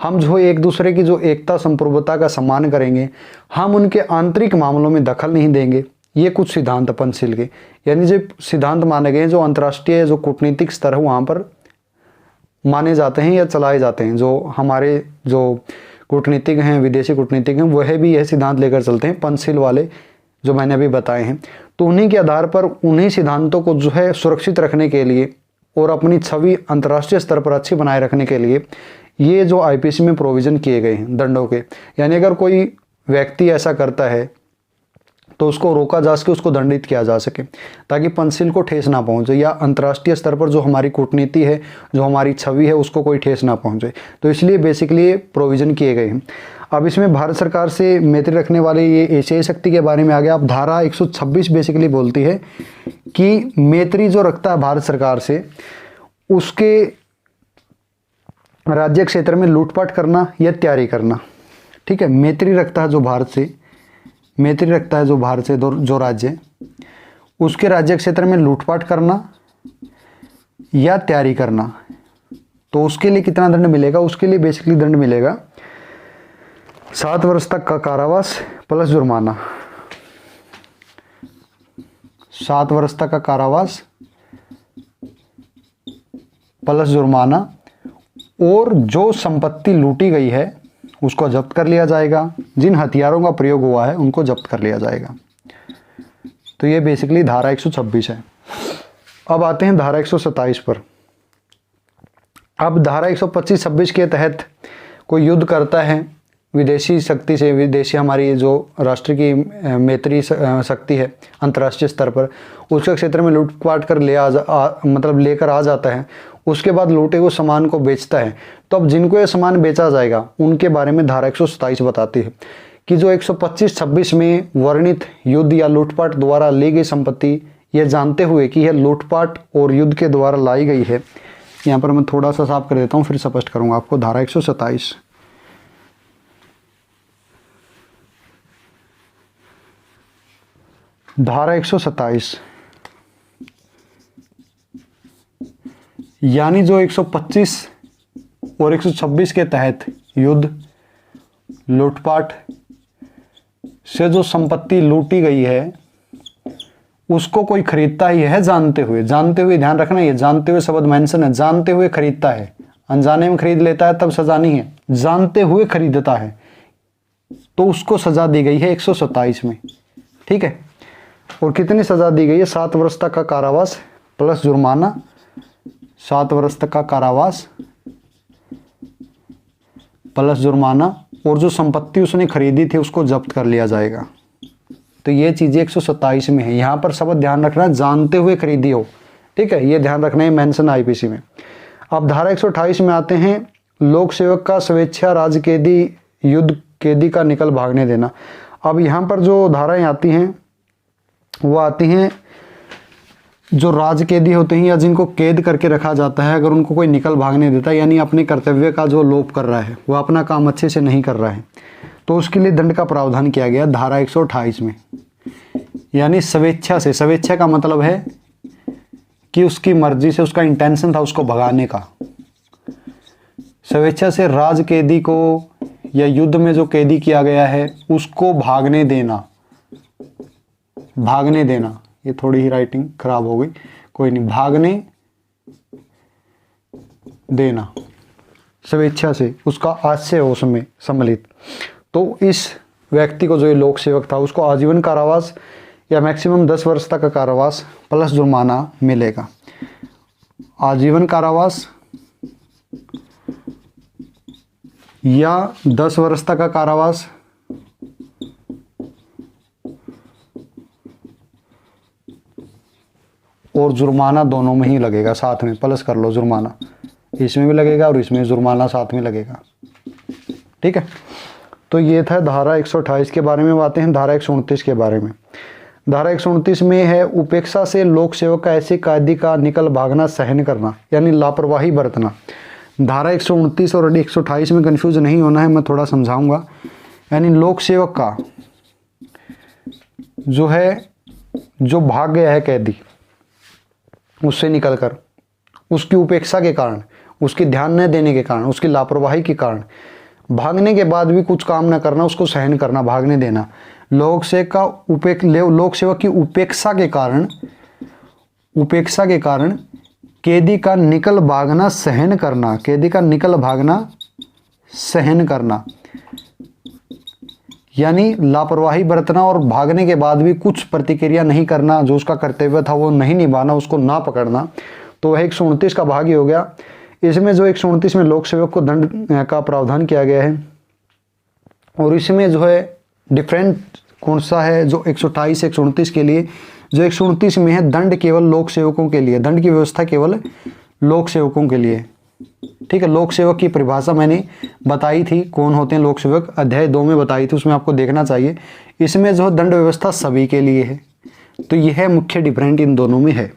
Speaker 1: हम जो एक दूसरे की जो एकता संप्रभुता का सम्मान करेंगे, हम उनके आंतरिक मामलों में दखल नहीं देंगे। ये कुछ सिद्धांत पंचशील के, यानी जो सिद्धांत माने गए हैं जो अंतर्राष्ट्रीय जो कूटनीतिक स्तर है वहाँ पर माने जाते हैं या चलाए जाते हैं। जो हमारे जो कूटनीतिक हैं, विदेशी कूटनीतिक हैं, वह भी यह सिद्धांत लेकर चलते हैं पंचशील वाले जो मैंने अभी बताए हैं। तो उन्हीं के आधार पर उन्हीं सिद्धांतों को जो है सुरक्षित रखने के लिए और अपनी छवि अंतर्राष्ट्रीय स्तर पर अच्छी बनाए रखने के लिए ये जो आईपीसी में प्रोविज़न किए गए हैं दंडों के, यानी अगर कोई व्यक्ति ऐसा करता है तो उसको रोका जा सके, उसको दंडित किया जा सके, ताकि पंचशील को ठेस ना पहुंचे या अंतर्राष्ट्रीय स्तर पर जो हमारी कूटनीति है, जो हमारी छवि है, उसको कोई ठेस ना पहुंचे। तो इसलिए बेसिकली प्रोविज़न किए गए हैं। अब इसमें भारत सरकार से मैत्री रखने वाले ये एशियाई शक्ति के बारे में आ गया। अब धारा 126 बेसिकली बोलती है कि मैत्री जो रखता है भारत सरकार से उसके राज्य क्षेत्र में लूटपाट करना या तैयारी करना। ठीक है, मैत्री रखता है जो भारत से, मैत्री रखता है जो भारत से जो राज्य उसके राज्य क्षेत्र में लूटपाट करना या तैयारी करना। तो उसके लिए कितना दंड मिलेगा? उसके लिए बेसिकली दंड मिलेगा 7 वर्ष तक का कारावास प्लस जुर्माना। 7 वर्ष तक का कारावास प्लस जुर्माना, और जो संपत्ति लूटी गई है उसको जब्त कर लिया जाएगा, जिन हथियारों का प्रयोग हुआ है उनको जब्त कर लिया जाएगा। तो ये बेसिकली धारा 126 है। अब आते हैं धारा 127 पर। अब धारा 125-26 के तहत कोई युद्ध करता है विदेशी शक्ति से, विदेशी हमारी जो राष्ट्र की मैत्री शक्ति है अंतर्राष्ट्रीय स्तर पर, उसके क्षेत्र में लूटपाट कर मतलब लेकर आ जाता है, उसके बाद लूटे हुए सामान को बेचता है। तो अब जिनको ये सामान बेचा जाएगा उनके बारे में धारा 127 बताती है कि जो 125-26 में वर्णित युद्ध या लूटपाट द्वारा ली गई संपत्ति, यह जानते हुए कि यह लूटपाट और युद्ध के द्वारा लाई गई है, यहाँ पर मैं थोड़ा सा साफ कर देता हूँ, फिर स्पष्ट करूँगा आपको। धारा 127, धारा 127 यानी जो 125 और 126 के तहत युद्ध, लूटपाट से जो संपत्ति लूटी गई है उसको कोई खरीदता ही है जानते हुए, जानते हुए ध्यान रखना, ये जानते हुए शब्द मेंशन है, जानते हुए खरीदता है। अनजाने में खरीद लेता है तब सजा नहीं है, जानते हुए खरीदता है तो उसको सजा दी गई है 127 में। ठीक है, और कितनी सजा दी गई है? 7 वर्ष तक का कारावास प्लस जुर्माना, 7 वर्ष तक का कारावास प्लस जुर्माना, और जो संपत्ति उसने खरीदी थी उसको जब्त कर लिया जाएगा। तो ये चीज़ें 127 में है। यहाँ पर शब्द ध्यान रखना, जानते हुए खरीदी हो। ठीक है, ये ध्यान रखना है, मेंशन आईपीसी में। अब धारा 128 में आते हैं, लोक सेवक का स्वेच्छा राज कैदी युद्ध कैदी का निकल भागने देना। अब यहाँ पर जो धाराएं आती हैं वो आती हैं जो राज कैदी होते हैं या जिनको कैद करके रखा जाता है, अगर उनको कोई निकल भागने देता है यानी अपने कर्तव्य का जो लोप कर रहा है, वो अपना काम अच्छे से नहीं कर रहा है, तो उसके लिए दंड का प्रावधान किया गया धारा 128 में। यानी स्वेच्छा से, स्वेच्छा का मतलब है कि उसकी मर्जी से, उसका इंटेंशन था उसको भगाने का। स्वेच्छा से राज कैदी को या युद्ध में जो कैदी किया गया है उसको भागने देना, भागने देना, ये थोड़ी ही राइटिंग खराब हो गई, कोई नहीं, भागने देना स्वेच्छा से, उसका आशय हो उसमें सम्मिलित, तो इस व्यक्ति को, जो ये लोक सेवक था, उसको आजीवन कारावास या मैक्सिमम 10 वर्ष तक का कारावास प्लस जुर्माना मिलेगा। आजीवन कारावास या 10 वर्ष तक का कारावास और जुर्माना दोनों में ही लगेगा, साथ में प्लस कर लो जुर्माना, इसमें भी लगेगा और इसमें जुर्माना साथ में लगेगा। ठीक है, तो ये था धारा 128 के बारे में। बातें हैं धारा 129 के बारे में। धारा 129 में है, उपेक्षा से लोक सेवक का ऐसे कैदी का निकल भागना सहन करना, यानी लापरवाही बरतना। धारा 129 और 128 में कंफ्यूज नहीं होना है, मैं थोड़ा समझाऊंगा। यानी लोक सेवक का जो है, जो भाग गया है कैदी, उससे निकलकर, उसकी उपेक्षा के कारण, उसकी ध्यान न देने के कारण, उसकी लापरवाही के कारण भागने के बाद भी कुछ काम न करना, उसको सहन करना, भागने देना। लोक सेवक की उपेक्षा के कारण, उपेक्षा के कारण कैदी का निकल भागना सहन करना, कैदी का निकल भागना सहन करना, यानी लापरवाही बरतना और भागने के बाद भी कुछ प्रतिक्रिया नहीं करना, जो उसका कर्तव्य था वो नहीं निभाना, उसको ना पकड़ना। तो वह 129 का भाग ही हो गया। इसमें जो 129 में लोक सेवक को दंड का प्रावधान किया गया है, और इसमें जो है डिफरेंट कौन सा है, जो 128 129 के लिए, जो 129 में है दंड केवल लोक सेवकों के लिए, दंड की व्यवस्था केवल लोक सेवकों के लिए। ठीक है, लोक सेवक की परिभाषा मैंने बताई थी, कौन होते हैं लोक सेवक, अध्याय 2 में बताई थी, उसमें आपको देखना चाहिए। इसमें जो दंड व्यवस्था सभी के लिए है, तो यह मुख्य डिफरेंट इन दोनों में है।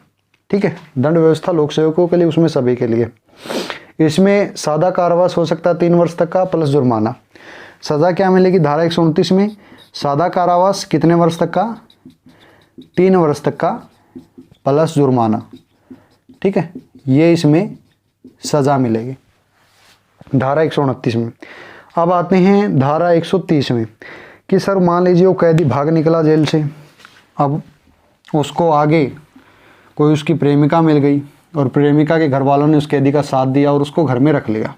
Speaker 1: ठीक है, दंड व्यवस्था लोक सेवकों के लिए, उसमें सभी के लिए। इसमें सादा कारावास हो सकता है 3 वर्ष तक का प्लस जुर्माना। सजा क्या मिलेगी धारा 129 में? सादा कारावास कितने वर्ष तक का? 3 वर्ष तक का प्लस जुर्माना। ठीक है, ये इसमें सजा मिलेगी धारा 129 में। अब आते हैं धारा 130 में कि सर मान लीजिए वो कैदी भाग निकला जेल से, अब उसको आगे कोई उसकी प्रेमिका मिल गई और प्रेमिका के घर वालों ने उस कैदी का साथ दिया और उसको घर में रख लिया,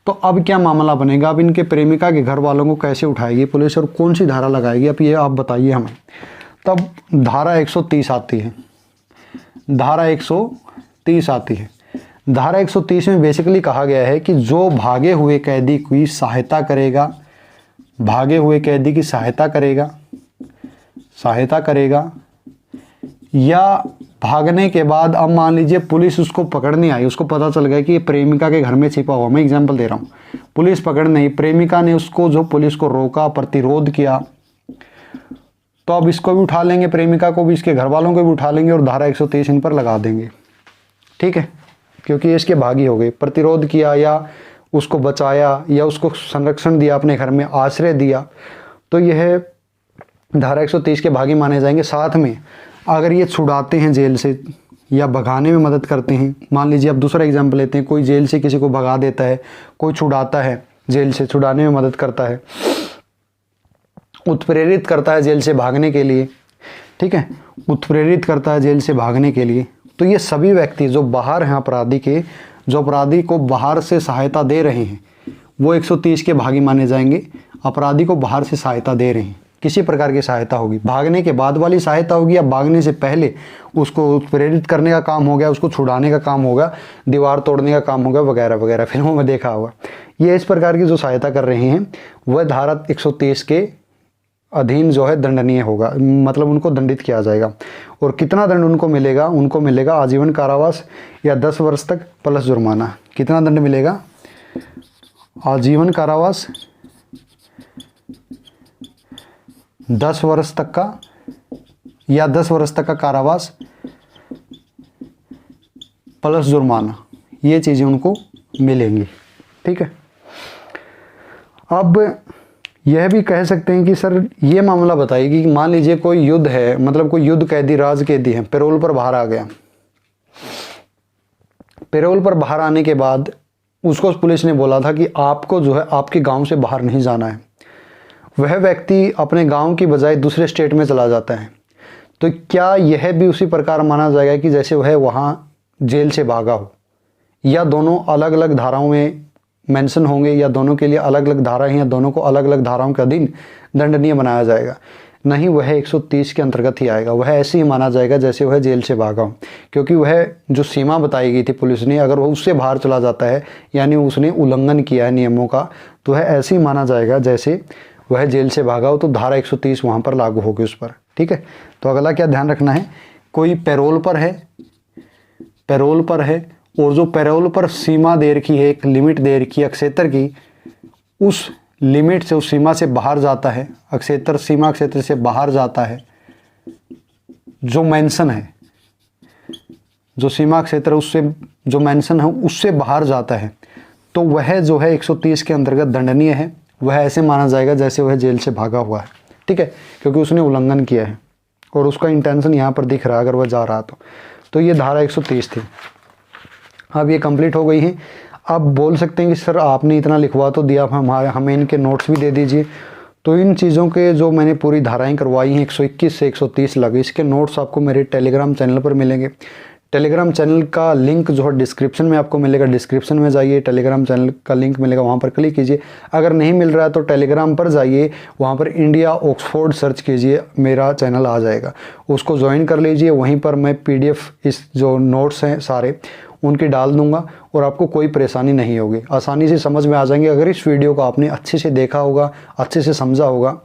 Speaker 1: तो अब क्या मामला बनेगा? अब इनके प्रेमिका के घर वालों को कैसे उठाएगी पुलिस और कौन सी धारा लगाएगी? अब ये आप बताइए हमें। तब धारा 130 आती है, धारा 130 आती है। धारा 130 में बेसिकली कहा गया है कि जो भागे हुए कैदी की सहायता करेगा, भागे हुए कैदी की सहायता करेगा या भागने के बाद अब मान लीजिए पुलिस उसको पकड़ने आई, उसको पता चल गया कि ये प्रेमिका के घर में छिपा हुआ, मैं एग्जांपल दे रहा हूँ, पुलिस पकड़ने आई, प्रेमिका ने उसको, जो पुलिस को रोका, प्रतिरोध किया, तो अब इसको भी उठा लेंगे, प्रेमिका को भी, इसके घर वालों को भी उठा लेंगे और धारा 130 इन पर लगा देंगे। ठीक है, क्योंकि ये इसके भागी हो गए, प्रतिरोध किया या उसको बचाया या उसको संरक्षण दिया, अपने घर में आश्रय दिया, तो यह धारा 130 के भागी माने जाएंगे। साथ में अगर ये छुड़ाते हैं जेल से या भगाने में मदद करते हैं, मान लीजिए अब दूसरा एग्जाम्पल लेते हैं, कोई जेल से किसी को भगा देता है, कोई छुड़ाता है, जेल से छुड़ाने में मदद करता है, उत्प्रेरित करता है जेल से भागने के लिए, ठीक है, उत्प्रेरित करता है जेल से भागने के लिए, तो ये सभी व्यक्ति जो बाहर हैं अपराधी के, जो अपराधी को बाहर से सहायता दे रहे हैं, वो 130 के भागी माने जाएंगे। अपराधी को बाहर से सहायता दे रहे हैं, किसी प्रकार की सहायता होगी, भागने के बाद वाली सहायता होगी या भागने से पहले उसको प्रेरित करने का काम हो गया, उसको छुड़ाने का काम होगा, दीवार तोड़ने का काम होगा, वगैरह वगैरह, फिल्मों में देखा होगा। ये इस प्रकार की जो सहायता कर रहे हैं वह धारा 130 के अधीन जो है दंडनीय होगा, मतलब उनको दंडित किया जाएगा। और कितना दंड उनको मिलेगा? उनको मिलेगा आजीवन कारावास या 10 वर्ष तक प्लस जुर्माना। कितना दंड मिलेगा? आजीवन कारावास 10 वर्ष तक का या 10 वर्ष तक का कारावास प्लस जुर्माना, ये चीज़ें उनको मिलेंगी। ठीक है। अब यह भी कह सकते हैं कि सर ये मामला बताइए कि मान लीजिए कोई युद्ध है, मतलब कोई युद्ध कैदी, राज कैदी है, पैरोल पर बाहर आ गया। पैरोल पर बाहर आने के बाद उसको पुलिस ने बोला था कि आपको जो है आपके गांव से बाहर नहीं जाना है। वह व्यक्ति अपने गांव की बजाय दूसरे स्टेट में चला जाता है, तो क्या यह भी उसी प्रकार माना जाएगा कि जैसे वह वहाँ जेल से भागा हो, या दोनों अलग अलग धाराओं में मेंशन होंगे, या दोनों के लिए अलग अलग धारा हैं, या दोनों को अलग अलग धाराओं के अधीन दंडनीय बनाया जाएगा? नहीं, वह 130 के अंतर्गत ही आएगा। वह ऐसे ही माना जाएगा जैसे वह जेल से भागा हो, क्योंकि वह जो सीमा बताई गई थी पुलिस ने, अगर वह उससे बाहर चला जाता है यानी उसने उल्लंघन किया है नियमों का, तो वह ऐसे ही माना जाएगा जैसे वह जेल से भागा हो, तो धारा 130 वहाँ पर लागू होगी उस पर। ठीक है। तो अगला क्या ध्यान रखना है, कोई पैरोल पर है, पैरोल पर है, और जो पैरोल पर सीमा दे रखी है, एक लिमिट दे रखी है अक्षेत्र की, उस लिमिट से, उस सीमा से बाहर जाता है, अक्षेत्र सीमा क्षेत्र से बाहर जाता है, जो मेंशन है, जो सीमा क्षेत्र उससे जो मेंशन है उससे बाहर जाता है, तो वह जो है 130 के अंतर्गत दंडनीय है। वह ऐसे माना जाएगा जैसे वह जेल से भागा हुआ है। ठीक है, क्योंकि उसने उल्लंघन किया है और उसका इंटेंशन यहाँ पर दिख रहा है अगर वह जा रहा तो ये धारा 130 थी। अब ये कंप्लीट हो गई है। अब बोल सकते हैं कि सर आपने इतना लिखवा तो दिया, हमें इनके नोट्स भी दे दीजिए। तो इन चीज़ों के जो मैंने पूरी धाराएं करवाई हैं 121 से 130 लगे, इसके नोट्स आपको मेरे टेलीग्राम चैनल पर मिलेंगे। टेलीग्राम चैनल का लिंक जो है डिस्क्रिप्शन में आपको मिलेगा, डिस्क्रिप्शन में जाइए, टेलीग्राम चैनल का लिंक मिलेगा, वहाँ पर क्लिक कीजिए। अगर नहीं मिल रहा है तो टेलीग्राम पर जाइए, वहाँ पर इंडिया ऑक्सफोर्ड सर्च कीजिए, मेरा चैनल आ जाएगा, उसको ज्वाइन कर लीजिए। वहीं पर मैं PDF इस जो नोट्स हैं सारे उनकी डाल दूंगा और आपको कोई परेशानी नहीं होगी, आसानी से समझ में आ जाएंगे अगर इस वीडियो को आपने अच्छे से देखा होगा, अच्छे से समझा होगा,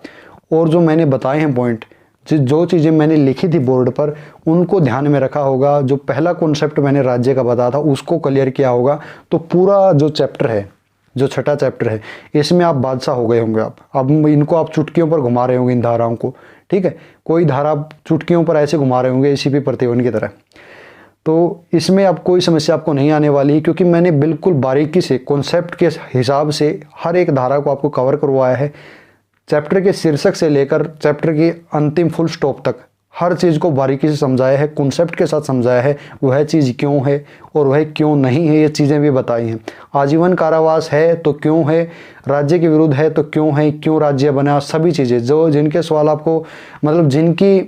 Speaker 1: और जो मैंने बताए हैं पॉइंट, जो चीज़ें मैंने लिखी थी बोर्ड पर उनको ध्यान में रखा होगा, जो पहला कॉन्सेप्ट मैंने राज्य का बताया था उसको क्लियर किया होगा, तो पूरा जो चैप्टर है, जो छठा चैप्टर है, इसमें आप बादशाह हो गए होंगे। अब इनको आप चुटकियों पर घुमा रहे होंगे इन धाराओं को। ठीक है, कोई धारा चुटकियों पर ऐसे घुमा रहे होंगे ACP प्रतिबंध की तरह। तो इसमें अब कोई समस्या आपको नहीं आने वाली है, क्योंकि मैंने बिल्कुल बारीकी से कॉन्सेप्ट के हिसाब से हर एक धारा को आपको कवर करवाया है। चैप्टर के शीर्षक से लेकर चैप्टर के अंतिम फुल स्टॉप तक हर चीज़ को बारीकी से समझाया है, कॉन्सेप्ट के साथ समझाया है, वह चीज़ क्यों है और वह क्यों नहीं है, ये चीज़ें भी बताई हैं। आजीवन कारावास है तो क्यों है, राज्य के विरुद्ध है तो क्यों है, क्यों राज्य बना, सभी चीज़ें जो जिनके सवाल आपको, मतलब जिनकी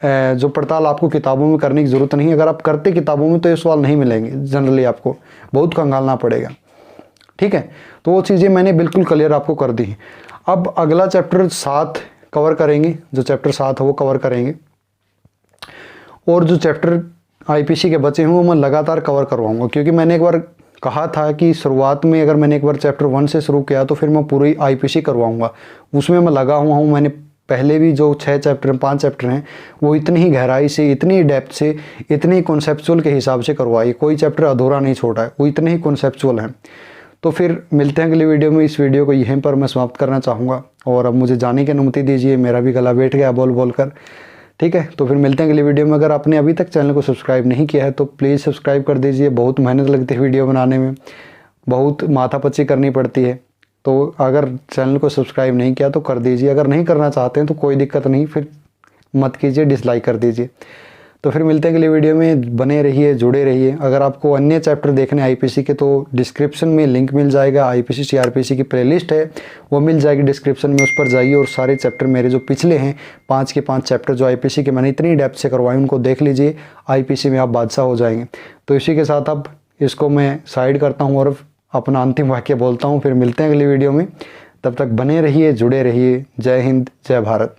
Speaker 1: जो पड़ताल आपको किताबों में करने की ज़रूरत नहीं है, अगर आप करते किताबों में तो ये सवाल नहीं मिलेंगे, जनरली आपको बहुत कंगालना पड़ेगा। ठीक है, तो वो चीज़ें मैंने बिल्कुल क्लियर आपको कर दी हैं। अब अगला चैप्टर 7 कवर करेंगे, जो चैप्टर 7 है वो कवर करेंगे, और जो चैप्टर IPC के बचे हैं वो मैं लगातार कवर करवाऊँगा, क्योंकि मैंने एक बार कहा था कि शुरुआत में अगर मैंने एक बार चैप्टर 1 से शुरू किया तो फिर मैं पूरी IPC करवाऊँगा, उसमें मैं लगा हुआ हूँ। मैंने पहले भी जो 6 चैप्टर 5 चैप्टर हैं वो इतनी ही गहराई से, इतनी डेप्थ से, इतनी कॉन्सेप्चुअल के हिसाब से करवाई, कोई चैप्टर अधूरा नहीं छोड़ा है, वो इतने ही कॉन्सेप्चुअल हैं। तो फिर मिलते हैं अगली वीडियो में। इस वीडियो को यहीं पर मैं समाप्त करना चाहूँगा, और अब मुझे जाने की अनुमति दीजिए, मेरा भी गला बैठ गया बोल बोल कर। ठीक है, तो फिर मिलते हैं अगली वीडियो में। अगर आपने अभी तक चैनल को सब्सक्राइब नहीं किया है तो प्लीज़ सब्सक्राइब कर दीजिए। बहुत मेहनत लगती है वीडियो बनाने में, बहुत माथापच्ची करनी पड़ती है, तो अगर चैनल को सब्सक्राइब नहीं किया तो कर दीजिए। अगर नहीं करना चाहते हैं तो कोई दिक्कत नहीं, फिर मत कीजिए, डिसलाइक कर दीजिए। तो फिर मिलते हैं अगली वीडियो में। बने रहिए, जुड़े रहिए। अगर आपको अन्य चैप्टर देखने आईपीसी के तो डिस्क्रिप्शन में लिंक मिल जाएगा। आईपीसी सीआरपीसी की प्लेलिस्ट है वो मिल जाएगी डिस्क्रिप्शन में, उस पर जाइए और सारे चैप्टर मेरे जो पिछले हैं 5 के 5 चैप्टर जो आईपीसी के मैंने इतनी डेप्थ से करवाए उनको देख लीजिए। आईपीसी में आप बादशाह हो जाएंगे। तो इसी के साथ अब इसको मैं साइड करता हूँ और अपना अंतिम वाक्य बोलता हूँ। फिर मिलते हैं अगली वीडियो में, तब तक बने रहिए, जुड़े रहिए। जय हिंद, जय भारत।